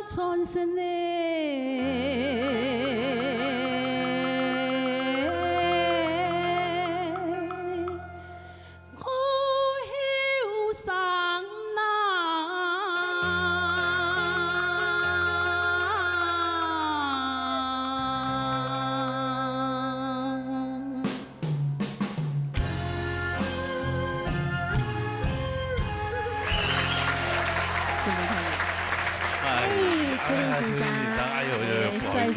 传神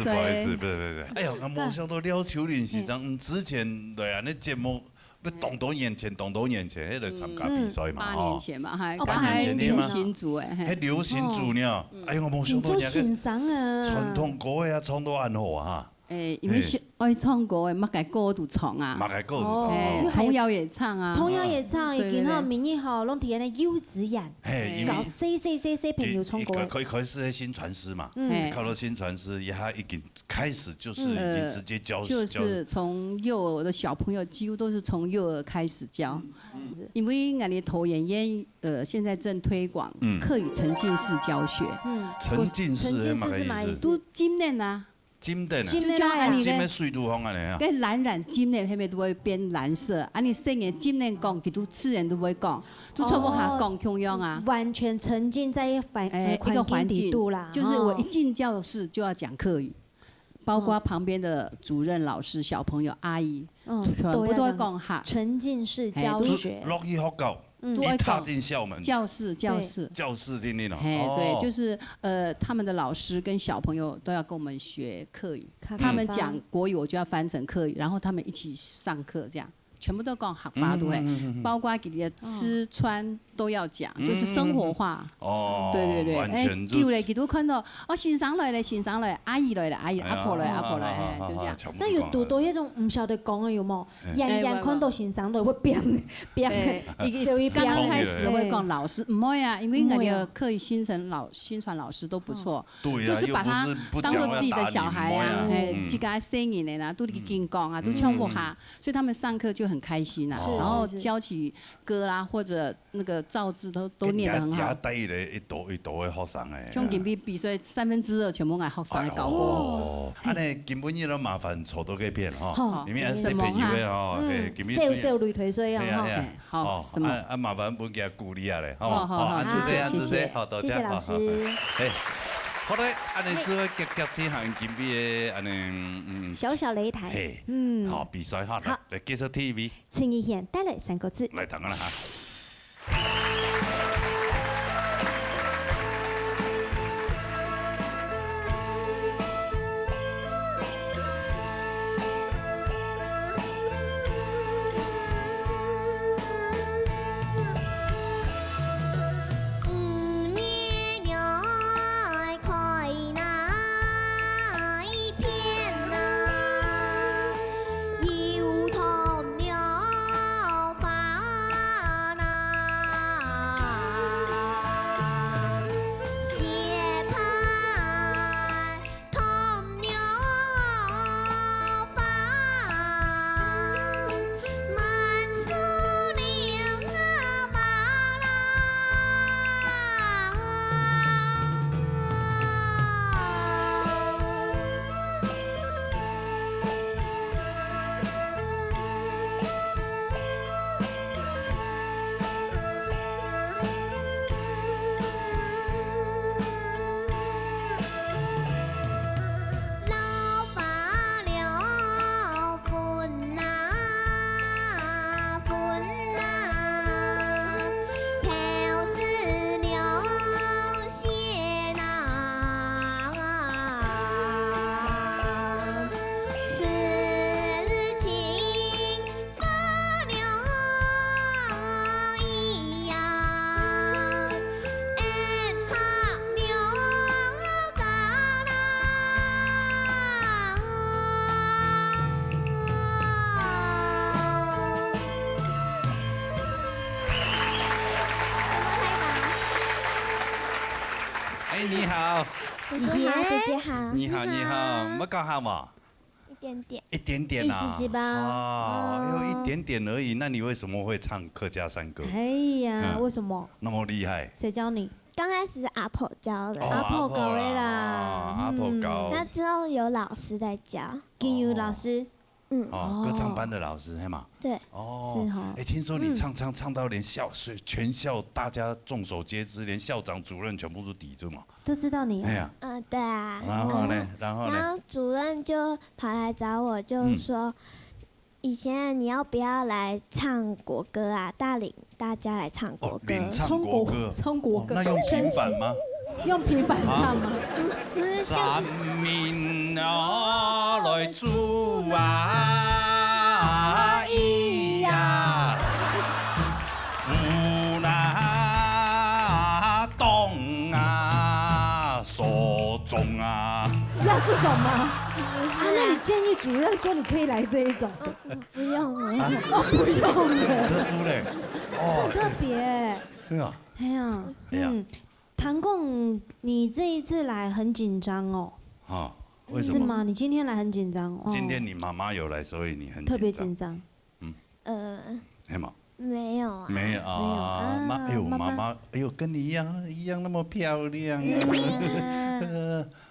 不好意思，不是，哎呀，我冇想到廖秋玲是咁之前来安尼节目，要动多年前，迄个参加比赛嘛， 8年前嘛，还8年前流行组哎，迄流行组呢，哎呀，我冇想到做欣赏啊，传统歌的啊，唱到安好啊。诶，因为是爱唱歌的，乜嘅歌都唱啊，乜嘅歌都唱，童谣也唱啊，童谣也唱，已經好民意好，攏體現幼稚園，搞細朋友唱歌。可以是新傳師嘛，考到新傳師，他已經開始就是已經直接教，就是從幼兒的小朋友幾乎都是從幼兒開始教，因為我哋桃園縣現在正推廣客語沉浸式教學，沉浸式係乜嘅意思？都今年啊。金的，金的水都方安尼啊。跟蓝染金的迄边都会变蓝色，啊你细眼金的讲，其实自然都会讲，都全部下讲中央啊。完全沉浸在一个环境度啦，就是我一进教室就要讲客语，包括旁边的主任老师、小朋友、阿姨，全部都会讲哈。沉浸式教学。落去学校。一踏进校门，教室听听了。对，就是他们的老师跟小朋友都要跟我们学客语，他们讲国语，我就要翻成客语，然后他们一起上课，这样全部都讲合法度包括给你的吃穿都要讲，就是生活化。哦，对，旧嘞，佢都看到欣賞來，阿姨來，阿婆來，就這樣。那有多迄種唔曉得講嘅有冇？人看到欣賞來會變，剛剛開始會講老師，唔會啊，因為我哋客語新傳老師都不錯，就是把他當做自己的小孩啊，自己聲音嚟啦，都跟講啊，都唱過下，所以他們上課就很開心啊，然後教起歌啦或者那個造字都念得很好。也低咧一度的学生诶。像今比赛2/3全部爱学生来搞过。哦，安尼根本伊都麻烦错多个片吼，里面小朋友的吼，瘦累腿衰啊哈。好，什么？麻烦不给他鼓励下咧，好，谢谢，好，多谢，谢谢老师。好嘞，安尼做夹这项金币的安尼小小擂台，好比赛哈，来介绍 TV。请你先带来3个字。来，等下啦哈。你好，叔叔好，姐姐好。你好，没搞好嘛？一点点。一点点啊。一起吧。哦，有一点点而已。那你为什么会唱客家山歌？哎呀，为什么？那么厉害。谁教你？刚开始是阿婆教的。阿婆教的啦。阿婆教。那之后有老师在教。金玉老师。歌唱班的老师，嘿嘛。对。哦。是哈。听说你唱到连全校大家众所皆知，连校长、主任全部都抵着嘛。都知道你。哎呀。对啊。然后呢？然后主任就跑来找我，就说：“以前你要不要来唱国歌啊？带领大家来唱国歌。”唱国歌。唱国歌。那用平板吗？用平板唱吗？三民啊，来主啊咿呀，有那东啊，所中啊。要这种吗？不是。那你建议主任说你可以来这一种？不用了。不用了。特殊嘞。哦。特别。对啊。哎呀。唐贡，你这一次来很紧张哦。为什么？是吗？你今天来很紧张哦。今天你妈妈有来，所以你很特别紧张。黑马。没有啊。没有啊。妈妈，哎呦，跟你一样那么漂亮。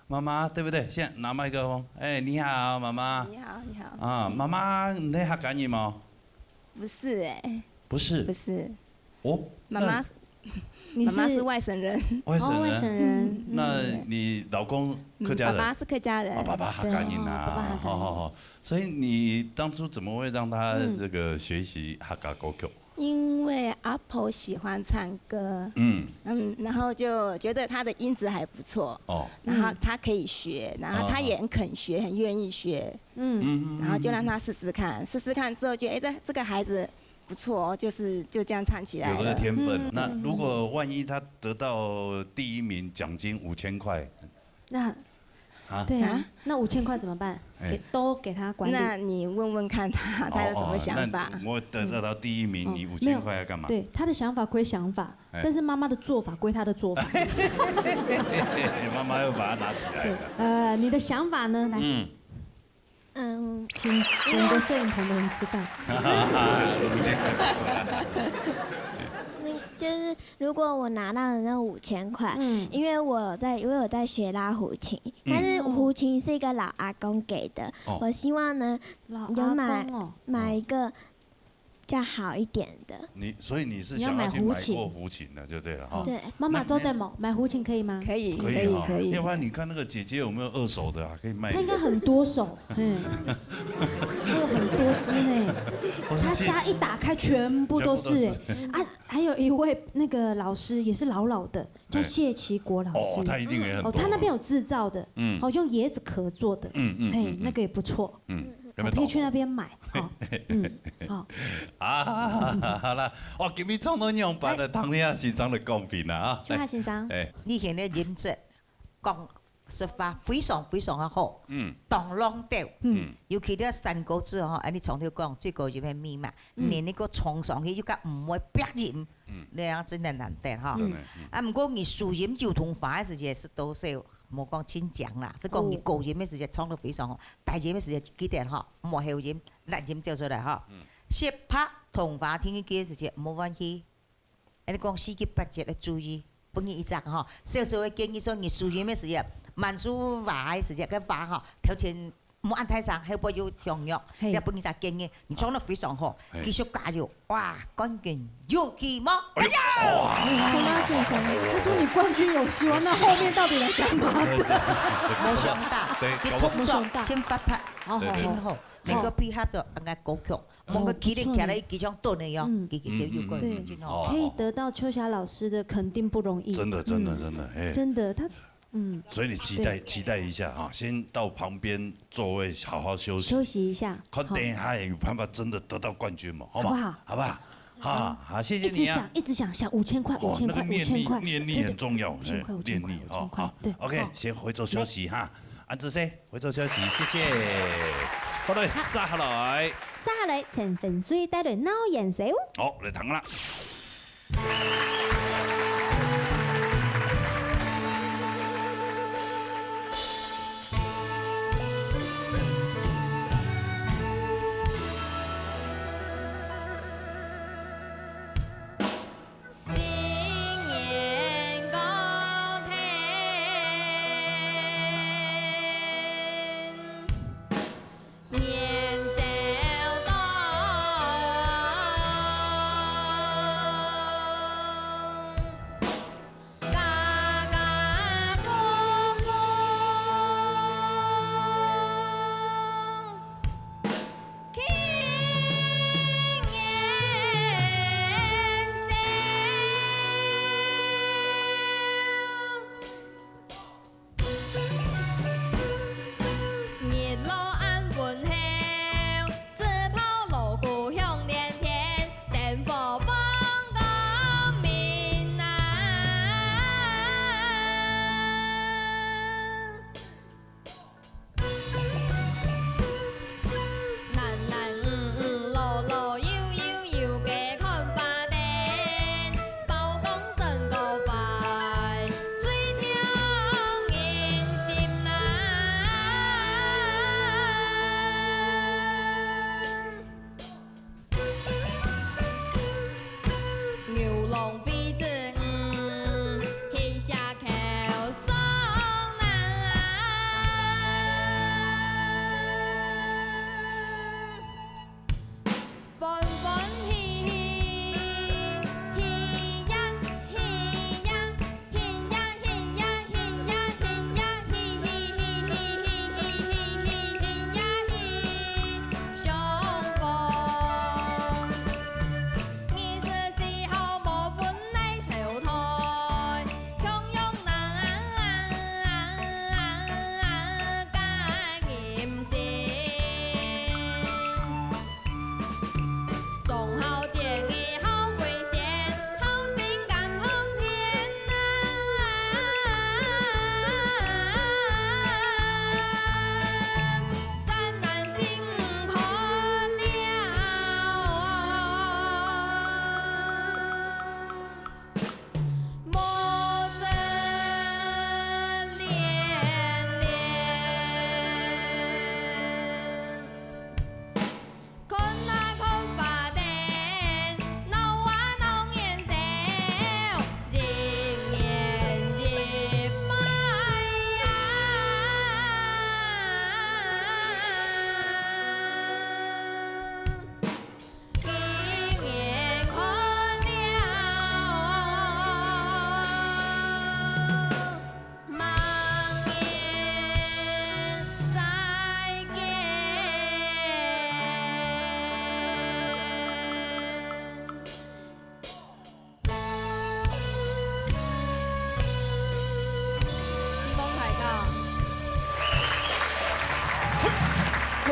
妈妈，对不对？现在拿麦克风。哎，你好，妈妈。你好。啊，妈妈，你在客家人吗？不是哎。不是。不是。哦。妈妈是外省人。外省人。那你老公客家人？爸爸是客家人。爸爸客家人啊。好。所以你当初怎么会让他这个学习客家歌曲？因为阿婆喜欢唱歌。然后就觉得他的音质还不错。然后他可以学，然后他也很肯学，很愿意学。然后就让他试试看之后觉得这个孩子。不错，就这样唱起来了。有这个天分。那如果万一他得到第1名，奖金5000块，那对啊，那5000块怎么办？都给他管理。那你问问看他有什么想法？我得到第1名，你5000块要干嘛？对，他的想法归想法，但是妈妈的做法归他的做法。妈妈又把它拿起来。你的想法呢？来。请整个摄影棚的人吃饭。那个就是如果我拿到的那5000块，因为我有在学拉胡琴，但是胡琴是一个老阿公给的，我希望呢有买一个比较好一点的。所以你是想要去买过胡琴的，就对了哈。对，妈妈周邓某买胡琴可以吗？可以，可以，要不然你看那个姐姐有没有2手的啊？可以卖。她应该很多手，她有很多支呢。她家一打开全部都是啊，还有一位那个老师也是老的，叫谢其国老师。他一定也很多。他那边有制造的，用椰子壳做的，那个也不错，可以去那边买，好。好啦，我今日创作样板的唐亚欣赏的公平啦啊！祝他欣赏。你现在认真讲说法非常非常的好，当浪调，尤其咧三个字吼，安尼从头讲最高级的密码，连那个冲上去就甲唔会别音，那样真的难得哈。啊，不过你数音就同法的时间是都是莫讲亲讲啦，是讲你高音的时间唱得非常好，大音的时间记得哈，莫后音、烂音叫出来哈。先拍同法听嘅时间冇关系，安尼讲4级8级的注意，不然一扎哈，小时候建议说你数音的时间。慢速滑的时间，跟滑哈，头前冇按太上，后背要向右，你不然啥建议，你唱得非常好，继续加油，哇，冠军有希望！什么先生？他说你冠军有希望，那后面到底来干嘛的？冇上大，你动作先发拍，真好，能够配合着人家歌曲，冇个起嚟起来几张顿的哟，就有冠军真好。可以得到秋霞老师的肯定不容易。真的，真的他。所以你期待一下啊，先到旁边座位好好休息一下，看等一下有办法真的得到冠军嘛，好不好？好不好？好，谢谢你啊！一直想5000块，5000块，5000块，念力很重要，念力哦。好，OK， 先回座休息哈，安子生回座休息，谢谢。好嘞，撒下来，陈粉水带来闹颜色。好，来糖啦。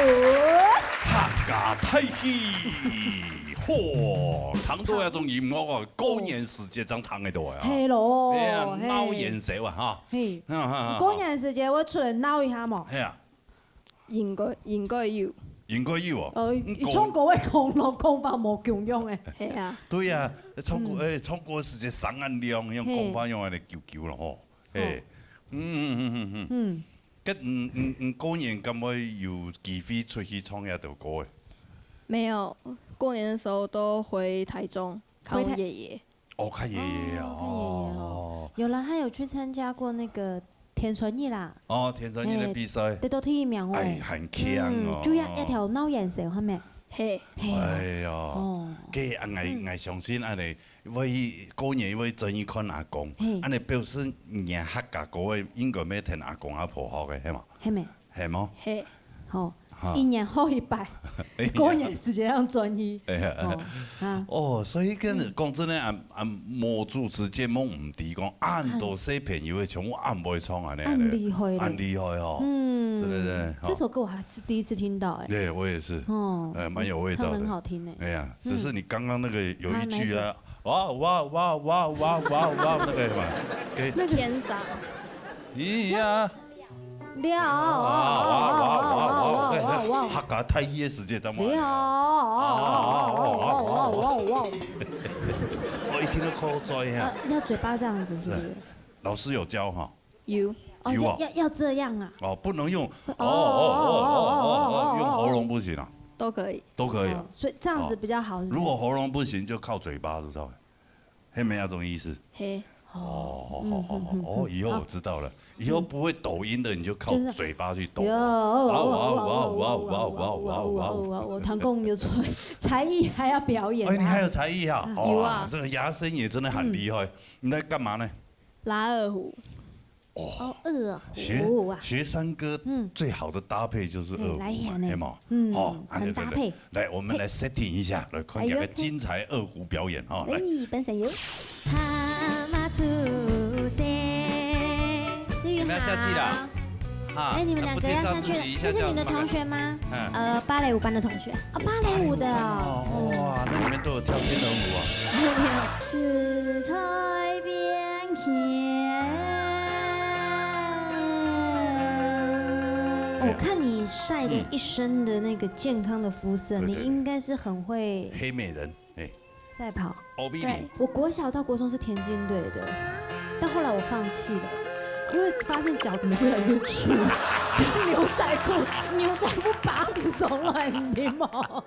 客家太戏，嚯，唱到一种音乐哦，过年时节才唱得到啊。嘿咯，哎呀，闹眼熟啊哈。嘿，过年时节我出来闹一下嘛。系啊，應該要。應該要哦。唱歌嘅講法冇共用嘅。係啊。對啊，唱歌時節三眼亮，用講法用嚟叫咯吼。誒，咁過年咁會有機會出去唱一條歌嘅？沒有，過年的時候都回台中看我爺爺。哦，看爺爺哦。有啦，他有去參加過那個田春義啦。哦，田春義的比賽。得到第1名哦。哎，很強哦。就一條鬧眼蛇，係咪？係。哎呀，嘅我相信安尼，為過年為真意看阿公，安尼表示贏客家歌嘅應該要聽阿公阿婆學嘅，係嘛？係咪？係麼？係。好。一年後100，過年時間讓專一。哦，所以跟講真咧，冇主持節目唔抵講，按到小朋友嘅唱，我按唔會唱啊，按厲害，按厲害哦，真的。這首歌我還是第一次聽到，哎。對，我也是。哦，蠻有味道的。很好聽誒。哎呀，只是你剛剛那個有一句啊，哇哇哇哇哇哇哇，那個嘛，那個天上。咦呀！客家太醫嘅時節怎麼？我一聽到口災啊！要嘴巴這樣子是不是？老師有教哈？有。要這樣啊？哦，不能用用喉嚨不行啊？都可以。都可以。所以這樣子比較好。如果喉嚨不行，就靠嘴巴，知道嗎？係咪那種意思？嘿。哦，以後我知道了。以後不會抖音的，你就靠嘴巴去抖。我堂公有才藝，還要表演。哎，你還有才藝哈？有啊。這個牙聲也真的很厲害。你在幹嘛呢？拉二胡。哦，二胡啊。學山歌最好的搭配就是二胡嘛，係嘛？很搭配。來，我們來 setting 一下，來看兩個精彩二胡表演哈。來，本身有。你們要下去了。哎，你們兩個要下去了，這是你的同學嗎？芭蕾舞班的同學。啊，芭蕾舞的。哇，那你們都有跳天鵝舞啊？是台邊天。我看你曬的一身的那個健康的膚色，你應該是很會。黑美人，哎。賽跑。對，我國小到國中是田徑隊的，但後來我放棄了。因為發現腳怎麼越來越粗，牛仔褲綁鬆了，你冇？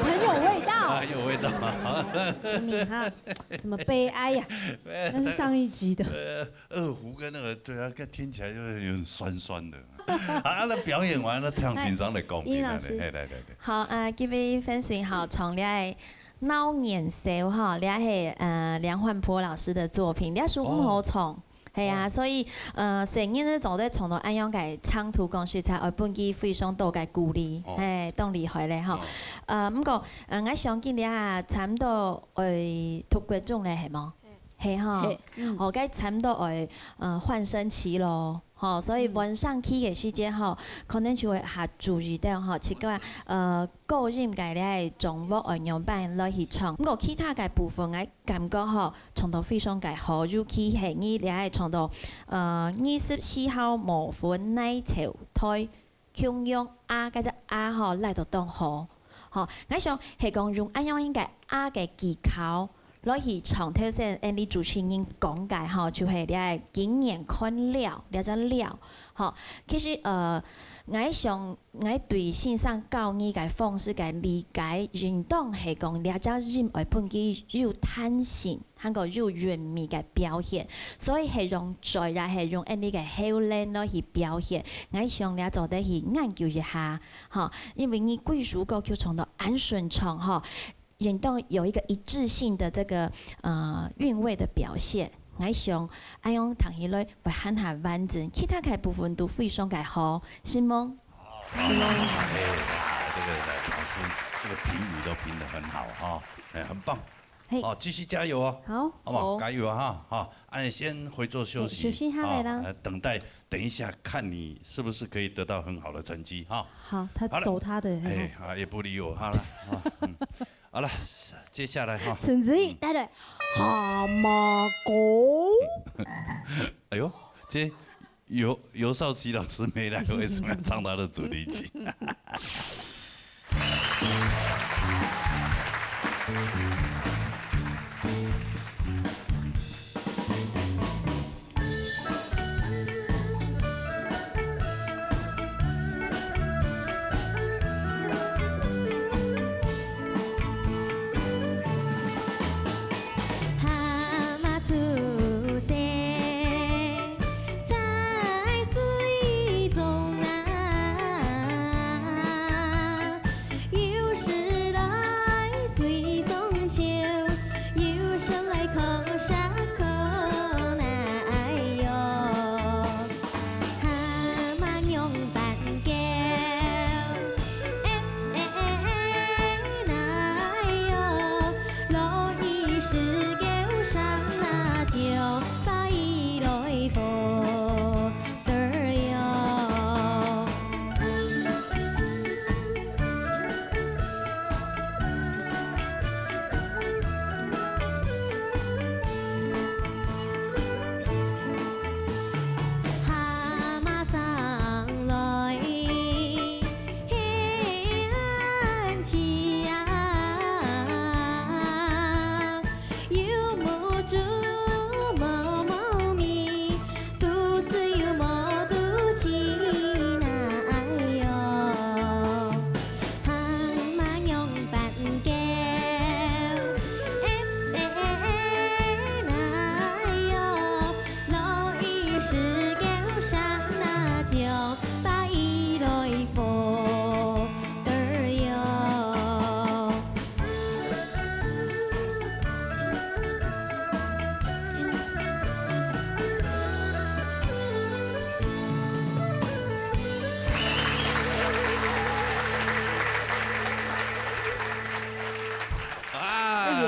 很有味道，很有味道。你哈，什麼悲哀呀？那是上一集的。二胡跟那個對啊，聽起來就有點酸酸的。啊，那表演完了，唱欣賞嚟講評啊，嚟。好各位粉絲好，從你係鬧眼秀哈，你係梁煥波老師的作品，你係屬唔好唱。系啊，所以成日咧做咧从头安样嘅长途公司才会本机非常多嘅鼓励，嘿，动厉害咧吼。毋过我想今日啊，差唔多会脱国种咧，系冇？系吼，我该差唔多会换声期咯。吼，所以晚上起嘅时间吼，可能就会下注意到吼，即个个人嘅咧重复运用版来去唱。不过其他嘅部分，我感觉吼，唱到非常嘅好，尤其系你咧唱到24號無款奶潮胎強用啊，嗰只啊吼嚟到當好，吼，我想係講用安樣應該啊嘅技巧。攞去唱頭先，你主持人講解吼，就係你經驗看了，了只了，吼。其實我想我對線上教你嘅方式嘅理解，運動係講了只人會本機有彈性，還個有韻味嘅表現，所以係用嘴也係用你嘅口令攞去表現。我想了做得去研究一下，吼，因為你貴族歌曲唱到很順暢，吼。運動有一個一致性的這個韻味的表現，我想安樣彈起來會很下完整，其他嘅部分都非常嘅好，是嗎？這個老師這個評語都評得很好哈，很棒，哦，繼續加油哦，好，好不好？加油啊哈，好，你先回座休息，休息下來啦，等一下看你是不是可以得到很好的成績哈。好，他走他的，也不理我，好了，好了，接下來哈。陳子怡帶來蛤蟆歌。哎呦，這尤少奇老師沒來，為什麼要唱他的主題曲？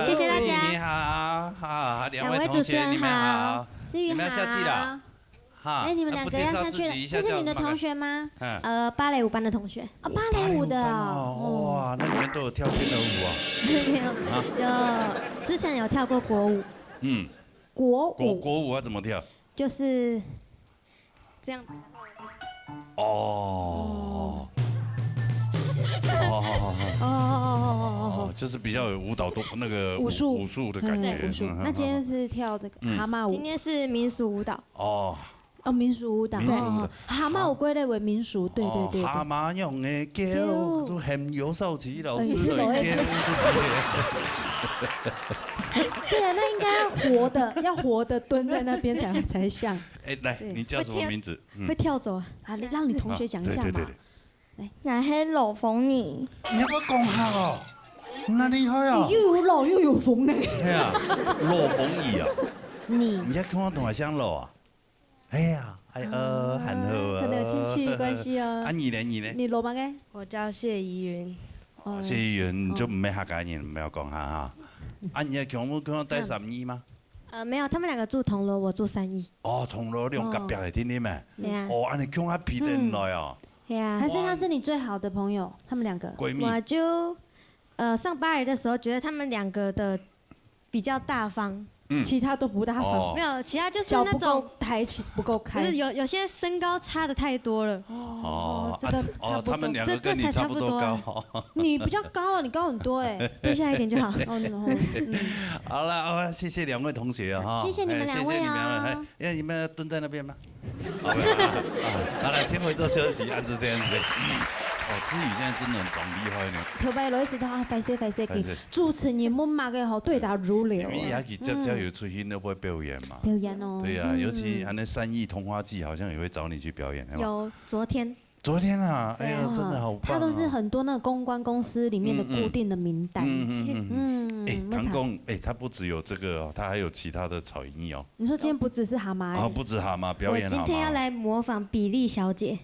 谢谢大家。你好，好，两位两位主持同学，你们人好好，你们要下去了。哈，哎，你们两个要下去了，这是你的同学吗？芭蕾舞班的同学。哦，芭蕾舞的哦。哇，那你们都有跳天鹅舞啊？没有，就之前有跳过国舞。嗯。国舞。国舞要怎么跳？就是这样。哦。哦，就是比较有舞蹈那个武术的感觉。那今天是跳这个蛤蟆舞。今天是民俗舞蹈。哦。哦，民俗舞蹈。民俗舞蹈。蛤蟆舞归类为民俗，对对对。蛤蟆用的叫，就很尤少奇老师的叫。对啊，那应该要活的蹲在那边才像。哎，来，你叫什么名字？会跳走啊，让你同学讲一下嘛。来，那是老冯你。你要不要讲下哦？那厉害啊！又有老又有冯呢。对啊，老冯你啊。你还跟我同学相老啊？哎呀，很好啊，很有亲戚关系哦。啊，你呢？你罗马该？我叫谢怡云。谢议员就唔要客家人，唔要讲下哈。啊，你係強冇帶12嗎？没有，他们2个住同楼，我住3億。哦，同樓兩隔壁嚟聽啲咩？對啊。哦，安尼強下皮得來哦。對啊。還是他是你最好的朋友？他們2個。閨蜜。我就上巴黎的時候，覺得他們2個的比較大方。其他都不大方，没有，其他就是腳不那種夠抬起，不夠開。不是有些身高差的太多了。哦，這個差不多。他們2個跟你差不多高。你比較高，你高很多哎。低下一點就好。好了，謝謝2位同學哈。謝謝你們2位啊。因為你們蹲在那邊嗎？好了，先回座休息，按照這樣子。哦，知宇現在真的很厲害呢。頭擺落時他快些給主持人們罵個好對答如流。因為也去接有出現都會表演嘛。表演哦。對呀，尤其那3億通花季好像也會找你去表演，有昨天。昨天啊，哎呀，真的好棒。他都是很多那公關公司裡面的固定的名單。唐公，他不只有這個，他還有其他的才藝哦。你說今天不只是蛤蟆？啊，不止蛤蟆，表演蛤蟆。我今天要來模仿比利小姐。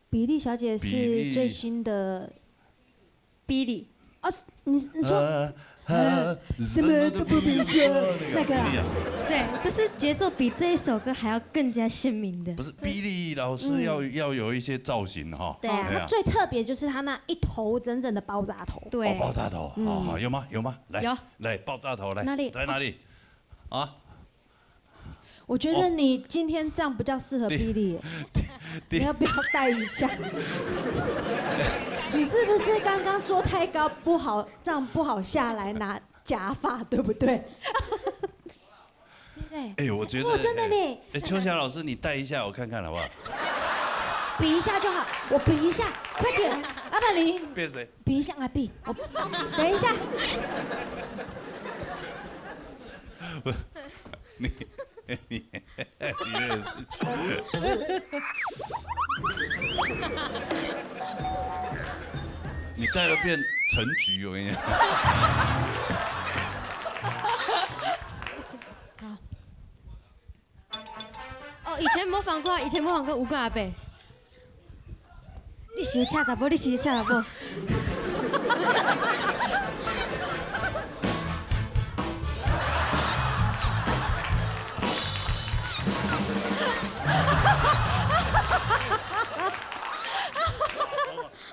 比利小姐是最新的 Billy 哦，你說什麼都不必說那個啊？對，這是節奏比這一首歌還要更加鮮明的。不是，比利老師要有一些造型哈。對啊。他最特別就是他那一頭整整的爆炸頭。對。爆炸頭，好，有嗎？有嗎？有。來，爆炸頭來。哪裡？在哪裡？啊？我覺得你今天這樣比較適合 Billy，你要不要帶一下？你是不是剛剛坐太高不好，這樣不好下來拿假髮，對不對？哎，我覺得，哦，真的呢。秋霞老師，你帶一下我看看好不好？比一下就好，我比一下，快點，阿爸你。變誰？比一下來比，等一下。你也是。你带了变陈菊，我跟你讲。哦，以前模仿过5個阿伯。你是恰查甫，你是恰查甫。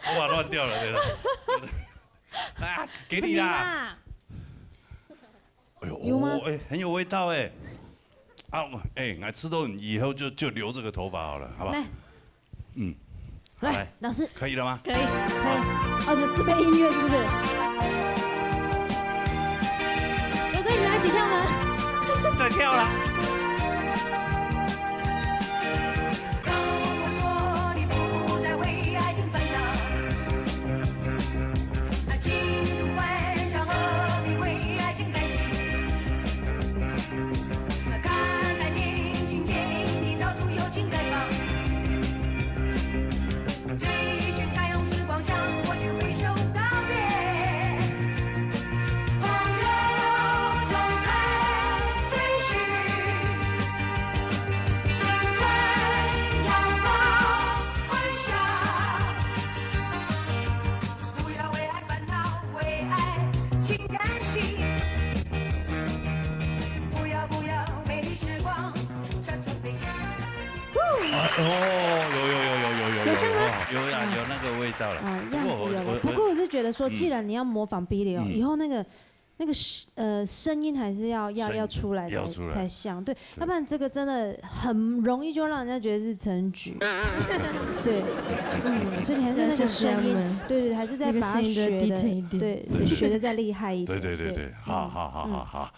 头发乱掉了，对了。啊，给你啦。哎呦，哎，很有味道哎。啊，哎，来吃豆，以后就留这个头发好了，好不好？来，嗯，来，老师，可以了吗？可以，可以。哦，你自备音乐是不是？有跟你们一起跳吗？在跳了。有那个味道了。样子有了。不过我是觉得说，既然你要模仿 Billy 哦，以后那个声音还是要出来才像，对，要不然这个真的很容易就让人家觉得是陈菊。对，所以你还是那个声音，对，还是在把它学的，对，学的再厉害一点。对，好，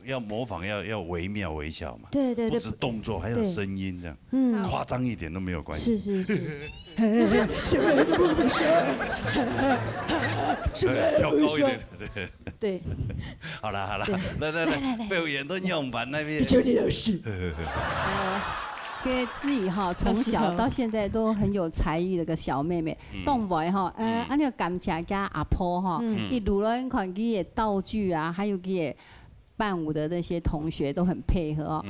要模仿要惟妙惟肖嘛。对，不止动作，还有声音这样，夸张一点都没有关系。是。什么都不能说，跳高一点，对。好了，来，表演的样板那边。求你老师。因为志宇哈从小到现在都很有才艺的个小妹妹，动袂哈，安尼感谢加阿婆哈，伊除了看伊的道具啊，还有伊的伴舞的那些同学都很配合哦。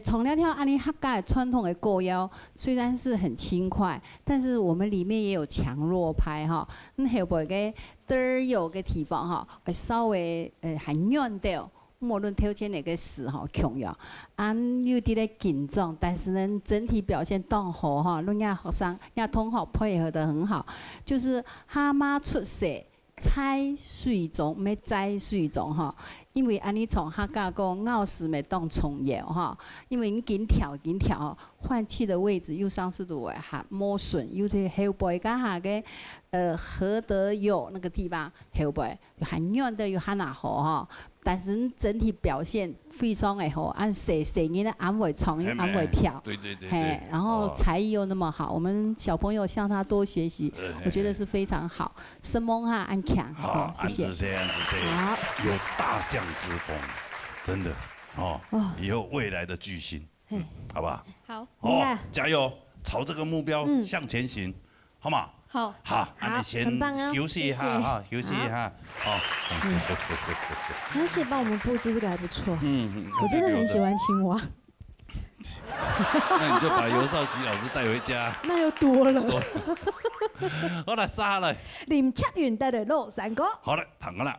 从了跳安尼客家传统的歌谣，虽然是很轻快，但是我们里面也有强弱派哈。后背个有个地方哈，会稍微很软掉。无论跳前那个时哈强要，有啲咧紧张，但是呢整体表现当好哈，恁家学生也同学配合得很好，就是蛤蟆出世。猜水中，没栽水中哈，因为安尼从客家讲咬死没当重摇哈，因为你紧跳，换气的位置又上适度会哈磨损，有啲后背加下个何德有那个地方后背又很软的又很难好哈，但是整体表现非常的好，按声音的安慰唱又安慰跳，对，然后才艺又那么好，我们小朋友向他多学习，我觉得是非常好，声梦哈安强，好，谢谢，安子好，有大将之风，真的哦，以后未来的巨星，好不好？好，加油，朝这个目标向前行，好吗？好，好，那你先休息一下哈，休息一下，好。而且帮我们布置这个还不错，我真的很喜欢青蛙。那你就把尤少奇老师带回家。那又多了。好了，杀了。林恰云带的肉三哥。好了，躺了。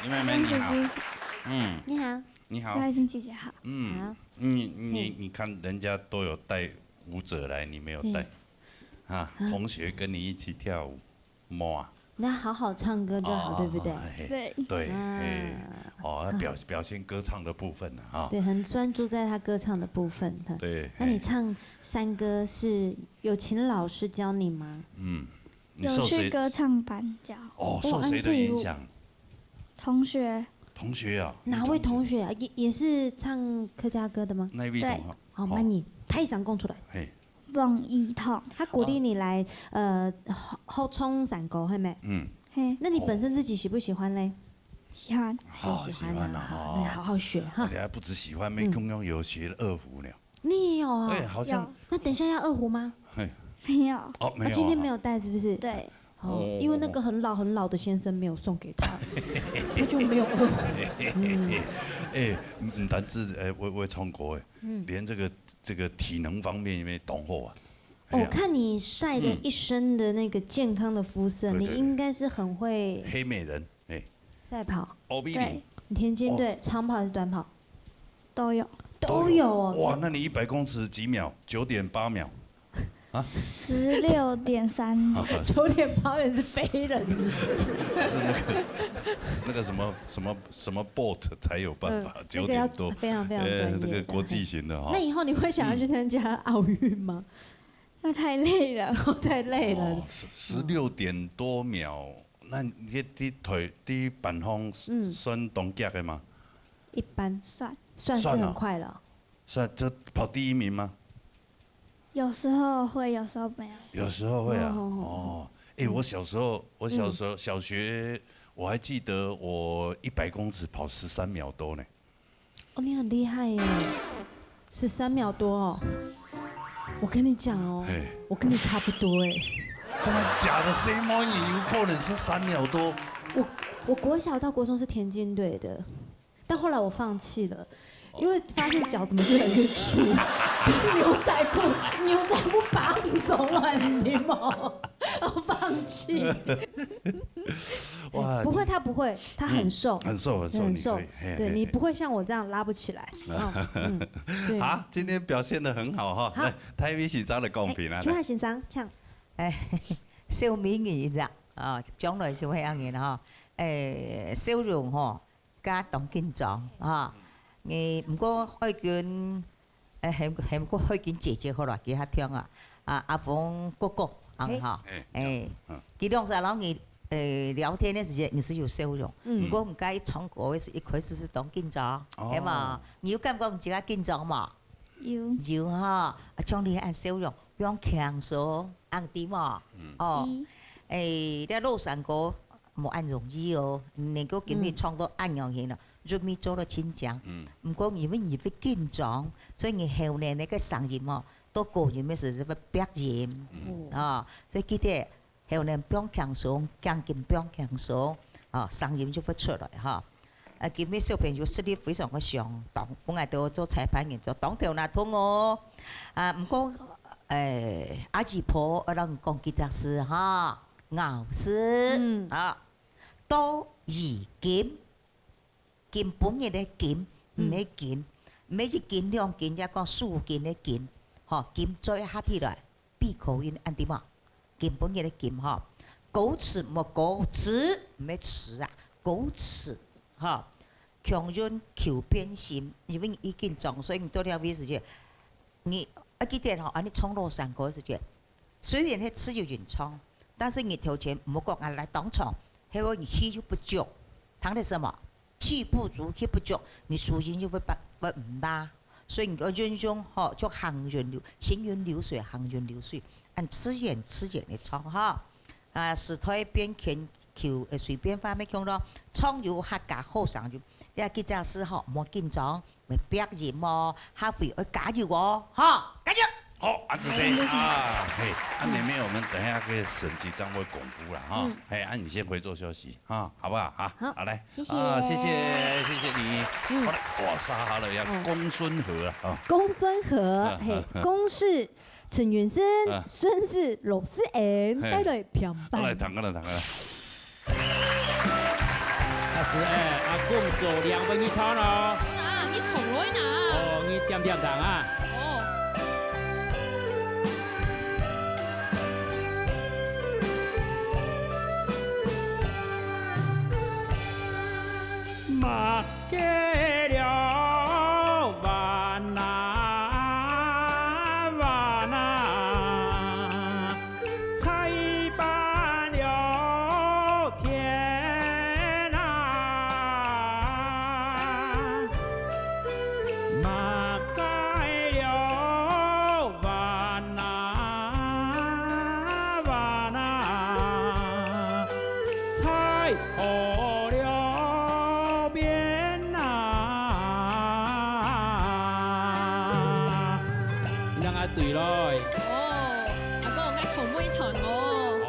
林妹妹你好，你好，你好，蔡欣姐姐好，好，你看人家都有带舞者来，你没有带，同学跟你一起跳舞，啊？那好好唱歌就好，对不对？对，表现歌唱的部分啊，对，很专注在他歌唱的部分。对，那你唱山歌是有请老师教你吗？有去歌唱班教。受谁的影响？同学。同学啊？哪位同学啊？也是唱客家歌的吗？那位同学。好，那你太上讲出来。王一彤，他鼓励你来后冲山歌，系咪？那你本身自己喜不喜欢嘞？喜欢。喜欢啊！那好好学哈。你还不止喜欢，没空有学二胡呢。你也有啊？好像。那等一下要二胡吗？没有。没有。今天没有带是不是？对。哦，因为那个很老很老的先生没有送给他，他就没有二胡。唔单止会唱歌连这个体能方面也懂好啊。我看你晒的一身的那个健康的肤色，你应该是很会。黑美人，赛跑。对。你田径队长跑还是短跑？都有。都有哦。哇，那你100公尺几秒9.8秒。16.3。9.8也是飞人。是那个什么 boat 才有办法9点多，非常专业。那个国际型的哈。那以后你会想要去参加奥运吗？那太累了，太累了。16点多秒，那你腿第一板方算同格的吗？一般算是很快了。算这跑第1名吗？有时候会，有时候没有。有时候会啊。哦，我小时候小学，我还记得我100公尺跑13秒多呢。哦，你很厉害耶，13秒多哦。我跟你讲哦，我跟你差不多哎。真的假的？谁摸也有可能是3秒多。我国小到国中是田径队的，但后来我放弃了。因为发现脚怎么越来越粗，牛仔裤绑手乱泥毛，然后放弃。哇！不会，他不会，他很瘦，很瘦。对你不会像我这样拉不起来。好，今天表现得很好哈。来，台北市长的公平啊。请问先生唱。小美女这样啊，将来就会样嘅哈。笑容吼加动紧张啊。唔过可以叫係唔過可以叫姐姐好啦，叫佢聽啊。阿鳳哥哥，哈，佢當時老你聊天的時間，你是有笑容。唔過唔介意唱歌的時，一開始是當緊張，係嘛？你有感覺唔自己緊張嘛？有哈，將你按笑容，不用強手，按啲嘛。哦，你路上歌冇按容易哦，能夠叫你唱到按樣嘢啦。做咪做得親強，唔過因為你會緊張，所以你後年那個聲音哦，到過年嘅時候會變音啊，所以記得後年不用強鬆，鋼琴不用強鬆，啊，聲音就會出來哈。今日小朋友實力非常嘅強壯，本來都做裁判員做當條那通哦，唔過阿姨婆讓講吉他師哈，老師啊，都已經。金本嘢咧金，唔係金，唔係金兩金，一個數金咧金，嗬，金再合起來，閉口音按點啊？金本嘢咧金嗬，狗齒冇狗齒，唔係齒啊，狗齒嗬，強潤求變心，因為已經長，所以你多了解時間，你記得嗬，你唱落山歌時間，雖然係只有原唱，但是你頭前唔好講來當場，係話你氣就不足，談的什麼？氣不足，氣不足，你屬音就會不唔大，所以你個韻中嗬就行雲流，行雲流水，行雲流水，按自然嚟唱哈。時態變遷求隨便發咩講咯，唱有客家好上就，你係吉他師嗬冇緊張，咪表演麼，下回要加油哦，哈，加油！好，安子先啊，嘿，妹妹，我们等一下给沈局长会公布了哈，嘿，你先回做休息啊，好不好？好来，谢谢，谢谢你。好了，哇，杀好了要公孙和啊，公孙和，嘿，公是陳元生，孫是羅斯 M， 帶來平板。來，彈個啦。阿是阿公做2分一湯咯。你從來拿。哦，你點彈啊？马给了万啊万啊，才办了天啊，马给了万啊万啊，才好了。對咯。哦，阿哥，我從妹彈我。哦，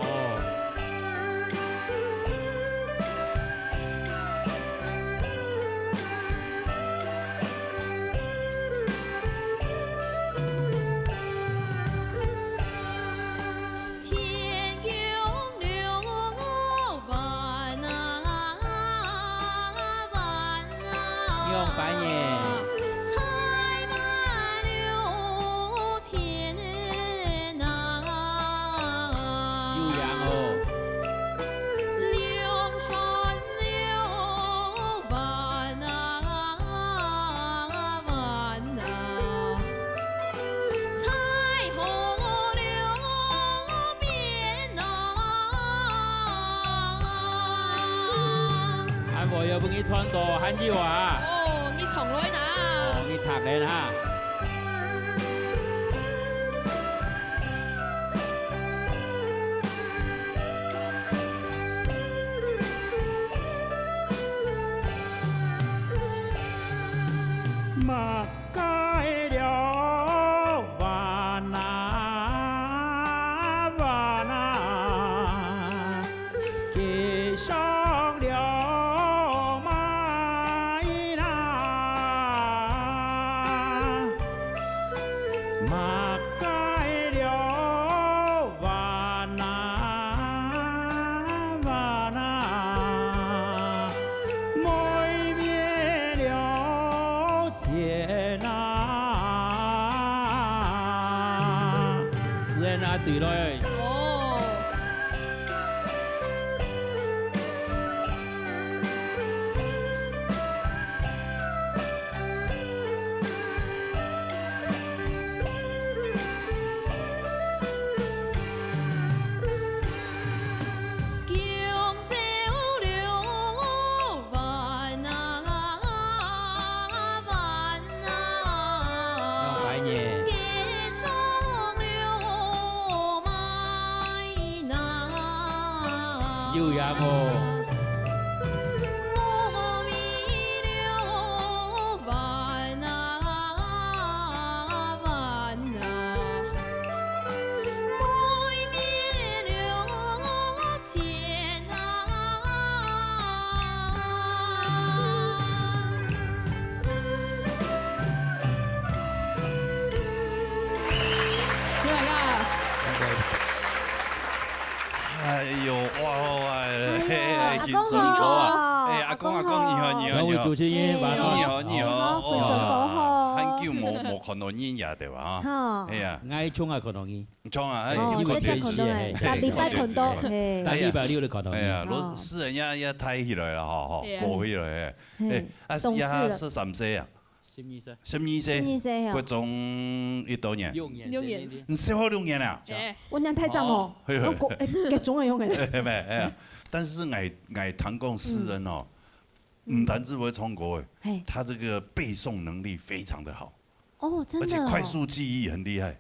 要问伊传道汉语话。哦，你从来哪？哦，你读的哈。马改了哇那哇那，给上了麦那，马改了哇那哇那，妹灭了。天啊，是安那对嘞。哦。有呀哦。哎呦，哇哇，阿公好，哎，阿公你好，你好，各位主持人，晚上你好，你好，非常好，很久冇看到你呀，对吧？哈，哎呀，我冲啊看到你，冲啊，哎，哦，这只看到哎，大礼拜看到，嘿，大礼拜六就看到你。哎呀，诗人也抬起来了哈，过起来，哎，啊，也是3岁啊。12歲，佢仲幾多年？6年。你小學6年啊？我娘太長哦，給總係用嘅。係咪？哎呀，但是我唐貢詩人哦，唔單止會唱歌誒，他這個背誦能力非常的好。哦，真的。而且快速記憶很厲害。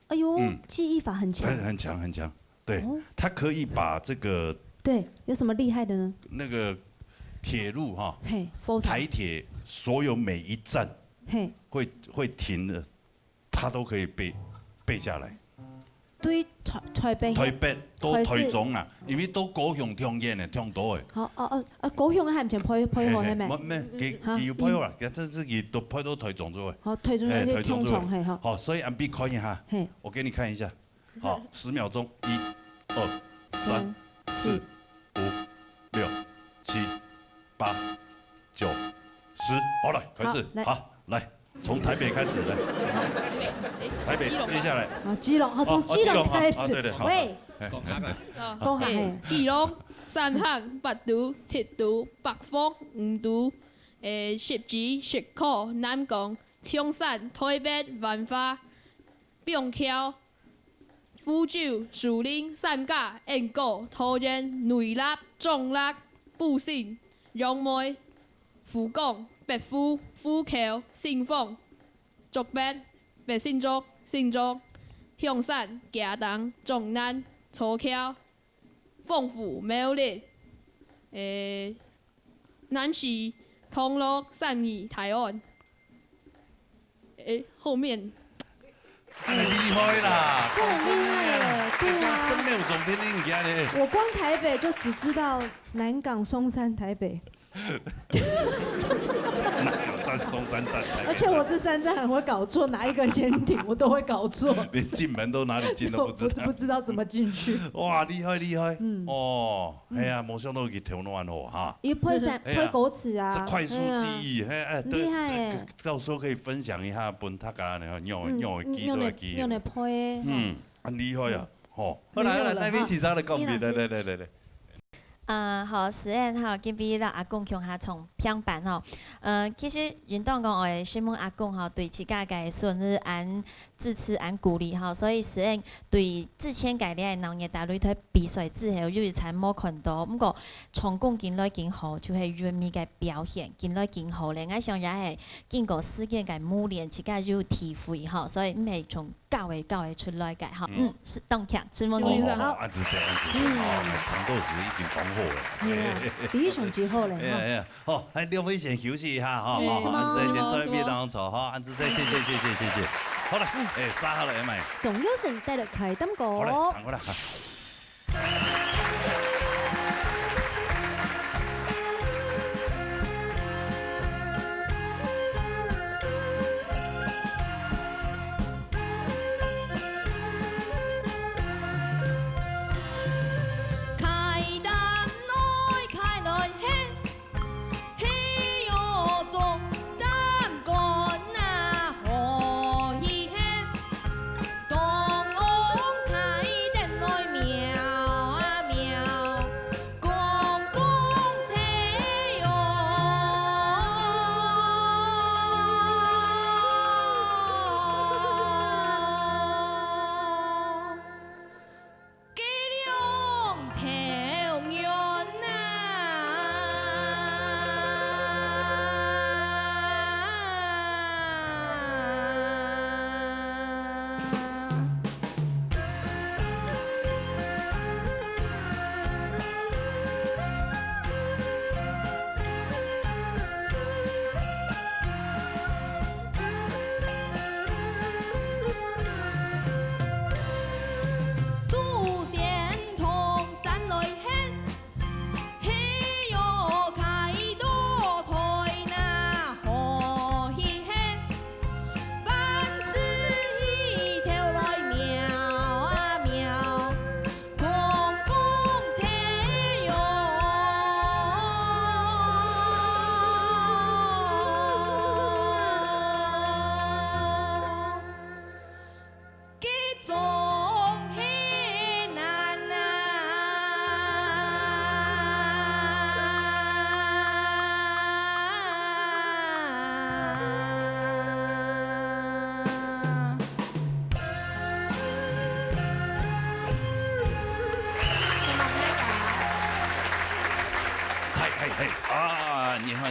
哎呦，記憶法很強。很強，對，他可以把這個。對，有什麼厲害的呢？那個鐵路哈，台鐵。所有每一站會停的，他都可以背下來。對台北到台中啊，因為到高雄聽見嘅聽到嘅。高雄係唔前配合係咪？咩？佢要配合啦，即係佢都配到台中咗。好，台中嗰啲通常係好。好，所以按 B 看一下，我給你看一下。好，10秒鐘，1、2、3、4、5、6、7、8、9。10，好了，開始，好，來，從台北開始來，台北，接下來，基隆，好，從基隆開始，對對，好，喂，講下，基隆、三峽、八都、七都、北豐、五都、汐止、石滬、南港、長山、台北、萬華、板橋、福州、樹林、三甲、燕谷、桃園、內壢、中壢、埔心、楊梅。福岡、北富、虎口、新豐、竹北、北新竹、新竹、香山、茄苳、中南、草橋、豐富、苗栗、南溪、銅鑼、三義、台灣。後面。厲害啦！這很厲害，對啊。10秒鐘俾你家咧。我光台北就只知道南港、松山、台北。松山站，而且我这3站很会搞错，哪一个先停我都会搞错，连进门都哪里进都不知道，不知道怎么进去。哇，厲害！哦，係啊，冇想到佢跳得好哈。因為配歌詞啊，這快速記憶，厲害誒。到時候可以分享一下本他家然後用記出來記。用嚟配。很厲害啊！好，來，代表其他的講別，來。好，實驗好，今邊讓阿公向下從相伴吼。其实运动讲的新闻阿公吼，对自家嘅孙子安支持安鼓励吼，所以实验对之前家己嘅农业大擂台比赛之后，有一参冇看到，不过成功进来更好，就系人民嘅表现进来更好咧。我想也系经过时间嘅磨练，自家有体会吼，所以唔系从教会出来嘅吼。是动强，是梦先生。安子生，长豆子已经讲好了。比上之后嘞。哎，好，刘飞先休息一下哈，好，安子先在别当中哈，安子生，谢谢。好了，杀好了，阿妹。仲有剩低落开灯果。好嘞，赶快来。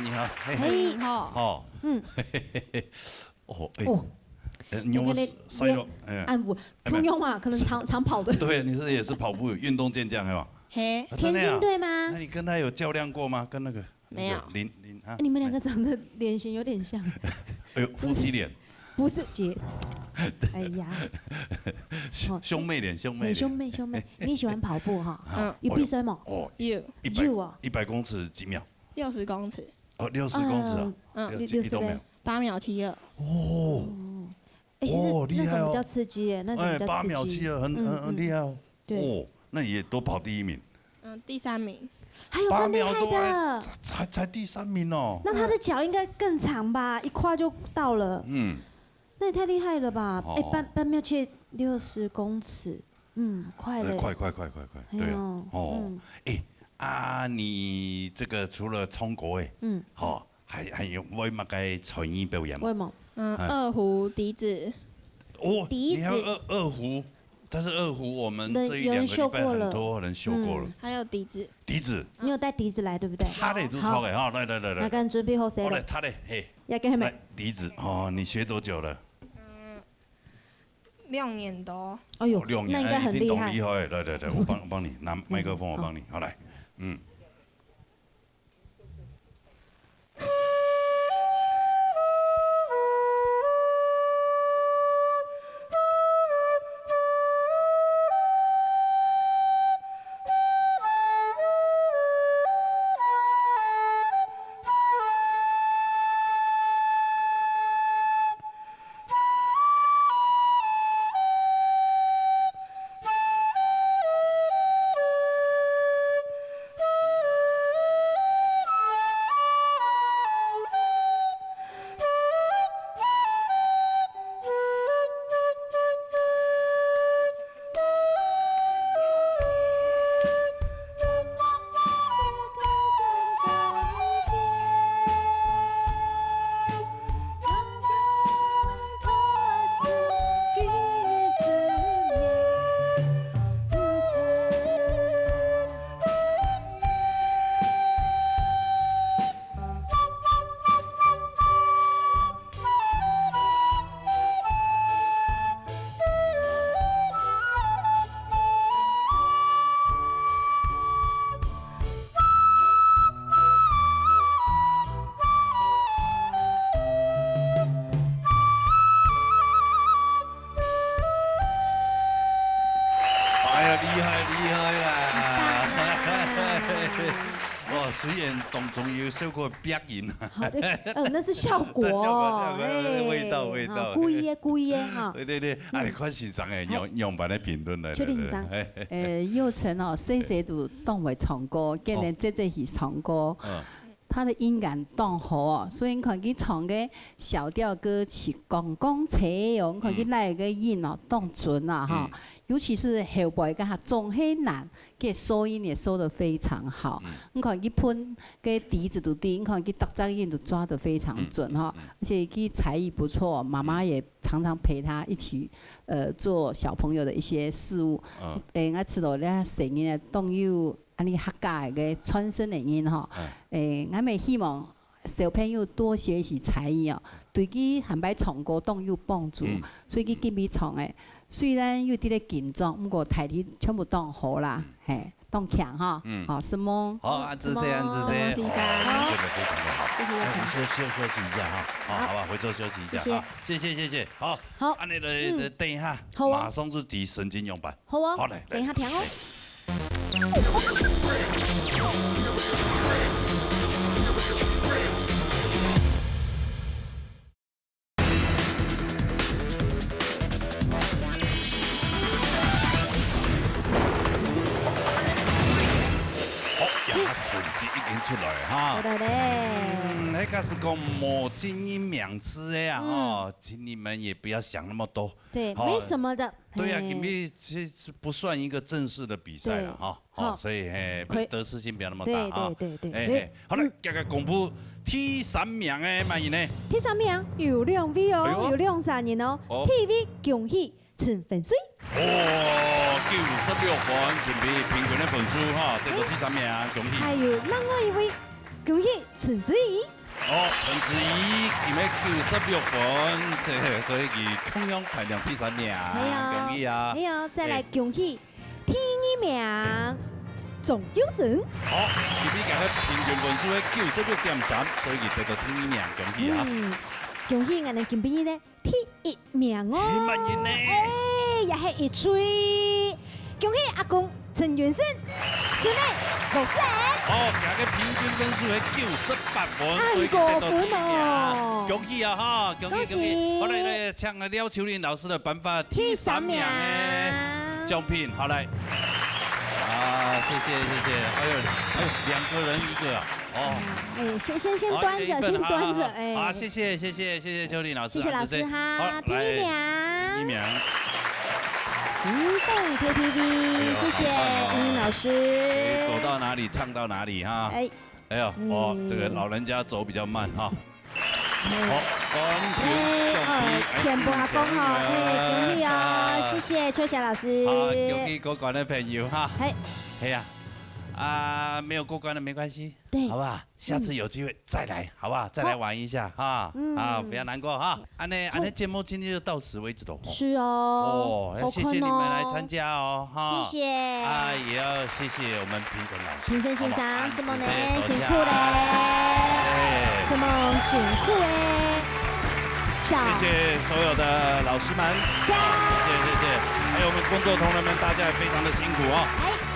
你好，嘿，好，你有塞了，安抚，通用嘛，可能长跑的。对，你也是跑步运动健将，是吧？嘿，田径队吗？那你跟他有较量过吗？跟那个没有，林啊？你们两个长得脸型有点像。哎呦，夫妻脸。不是姐，哎呀，兄妹脸，兄妹，你喜欢跑步哈？有必须吗？有，100公尺几秒？60公尺。60公尺啊，60倍，8秒72。哦，其实那种比较刺激耶，那种比较刺激。8秒72，很厉害哦。对，那也都跑第1名。第3名。还有更厉害的，才第3名哦。那他的脚应该更长吧？一跨就到了。那也太厉害了吧！半秒切60公尺，快了。快，对啊，你这个除了冲国诶，还有为乜嘅才艺表演吗？二胡、笛子。你还有二胡，但是二胡我们这1-2个礼拜很多人修过了。还有笛子。你有带笛子来对不对？他得做错嘅哈，来。那跟准备好谁了？他的嘿。要跟他们。笛子你学多久了？6年多。哎呦，6年，那应该很厉害。厉害，来，我帮你拿麦克风，我帮你，好来，厉害啦！哇，虽然当中有小可表演啊，好的，那是效果，味道，故意的哈。对，啊，你看欣赏诶，样板的评论来。确定欣赏。佑成哦，细细都当会唱歌，竟然这是唱歌。他的音感当好哦，所以你看佢唱嘅小调歌曲，刚刚切哦，你看佢来个音哦，当准啊哈。尤其是后背跟他中黑男，嘅收音也收得非常好。你看佢喷嘅笛子都低，你看佢打张音都抓得非常准哈，而且佢才艺不错，妈妈也常常陪他一起做小朋友的一些事物。我知道咧声音当有。安尼客家嘅传声的音吼，我们希望小朋友多学习才艺哦，对佢汉摆唱歌当有帮助，所以佢今比唱诶，虽然有啲咧紧张，不过台里全部当好啦，嘿，当强哈，好，什么？好，安子姐，安子姐，欣赏，做得非常的好，谢谢，我们休息一下哈，好吧，回座休息一下，好，谢谢，好，安尼来等一下，马上就提神经样板，好啊，好来，等一下听哦。神经已经出来哈，对嘞，那个是讲某精英两次的啊，哦，请你们也不要想那么多，对，没什么的。对呀，因为这不算一个正式的比赛了哈，好，所以得失心不要那么大啊。对，好了，今日公布第3名的嘛，呢？第3名有2位哦，有2人哦 ，TV 恭喜陈粉水。哦，96分，平均的分数哈，得到第3名，恭喜。还有另外一位，恭喜陈子怡。哦，陈子怡，因为96分，所以佢同样排名第3名，恭喜啊！还有，再来恭喜第1名总优胜。好，今日佢平均分数係96.3，所以佢得到第1名，恭喜啊！恭喜我哋今邊呢第1名哦！乜嘢呢？也係一吹，恭喜阿公陳元生，順利獲勝。哦，今日平均分數係98分，所以佢得到第1名，恭喜啊哈！恭喜！好嚟嚟，搶了廖秋玲老師的頒發第3名嘅獎品，好嚟。啊，謝謝。哎呦，2個人1個啊。哦，先端着，先端着，好，謝謝秋玲老師，謝謝老師哈，第1名。雲洞 KTV， 謝謝英老師。走到哪裡唱到哪裡哈。哎呦，哦，這個老人家走比較慢哈。好，全部阿公哈，恭喜啊！謝謝秋霞老師。好，恭喜過關的朋友哈。係呀。沒有過關的沒關係，對，好不好？下次有機會再來，好不好？再來玩一下哈，啊，不要難過哈。安呢節目今天就到此為止了。是哦。哦，謝謝你們來參加哦，哈。謝謝。啊，也要謝謝我們評審老師。評審欣賞，什麼呢？辛苦嘞。什麼辛苦嘞？謝謝所有的老師們，謝謝。還有我們工作同仁們，大家也非常的辛苦哦。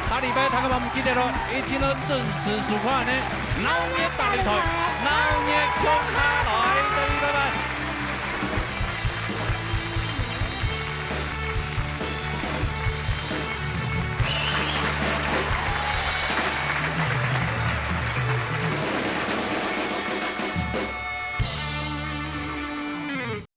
下禮拜大家唔記得咯，一聽到正式數款呢，鬧熱大擂台，鬧熱強下來。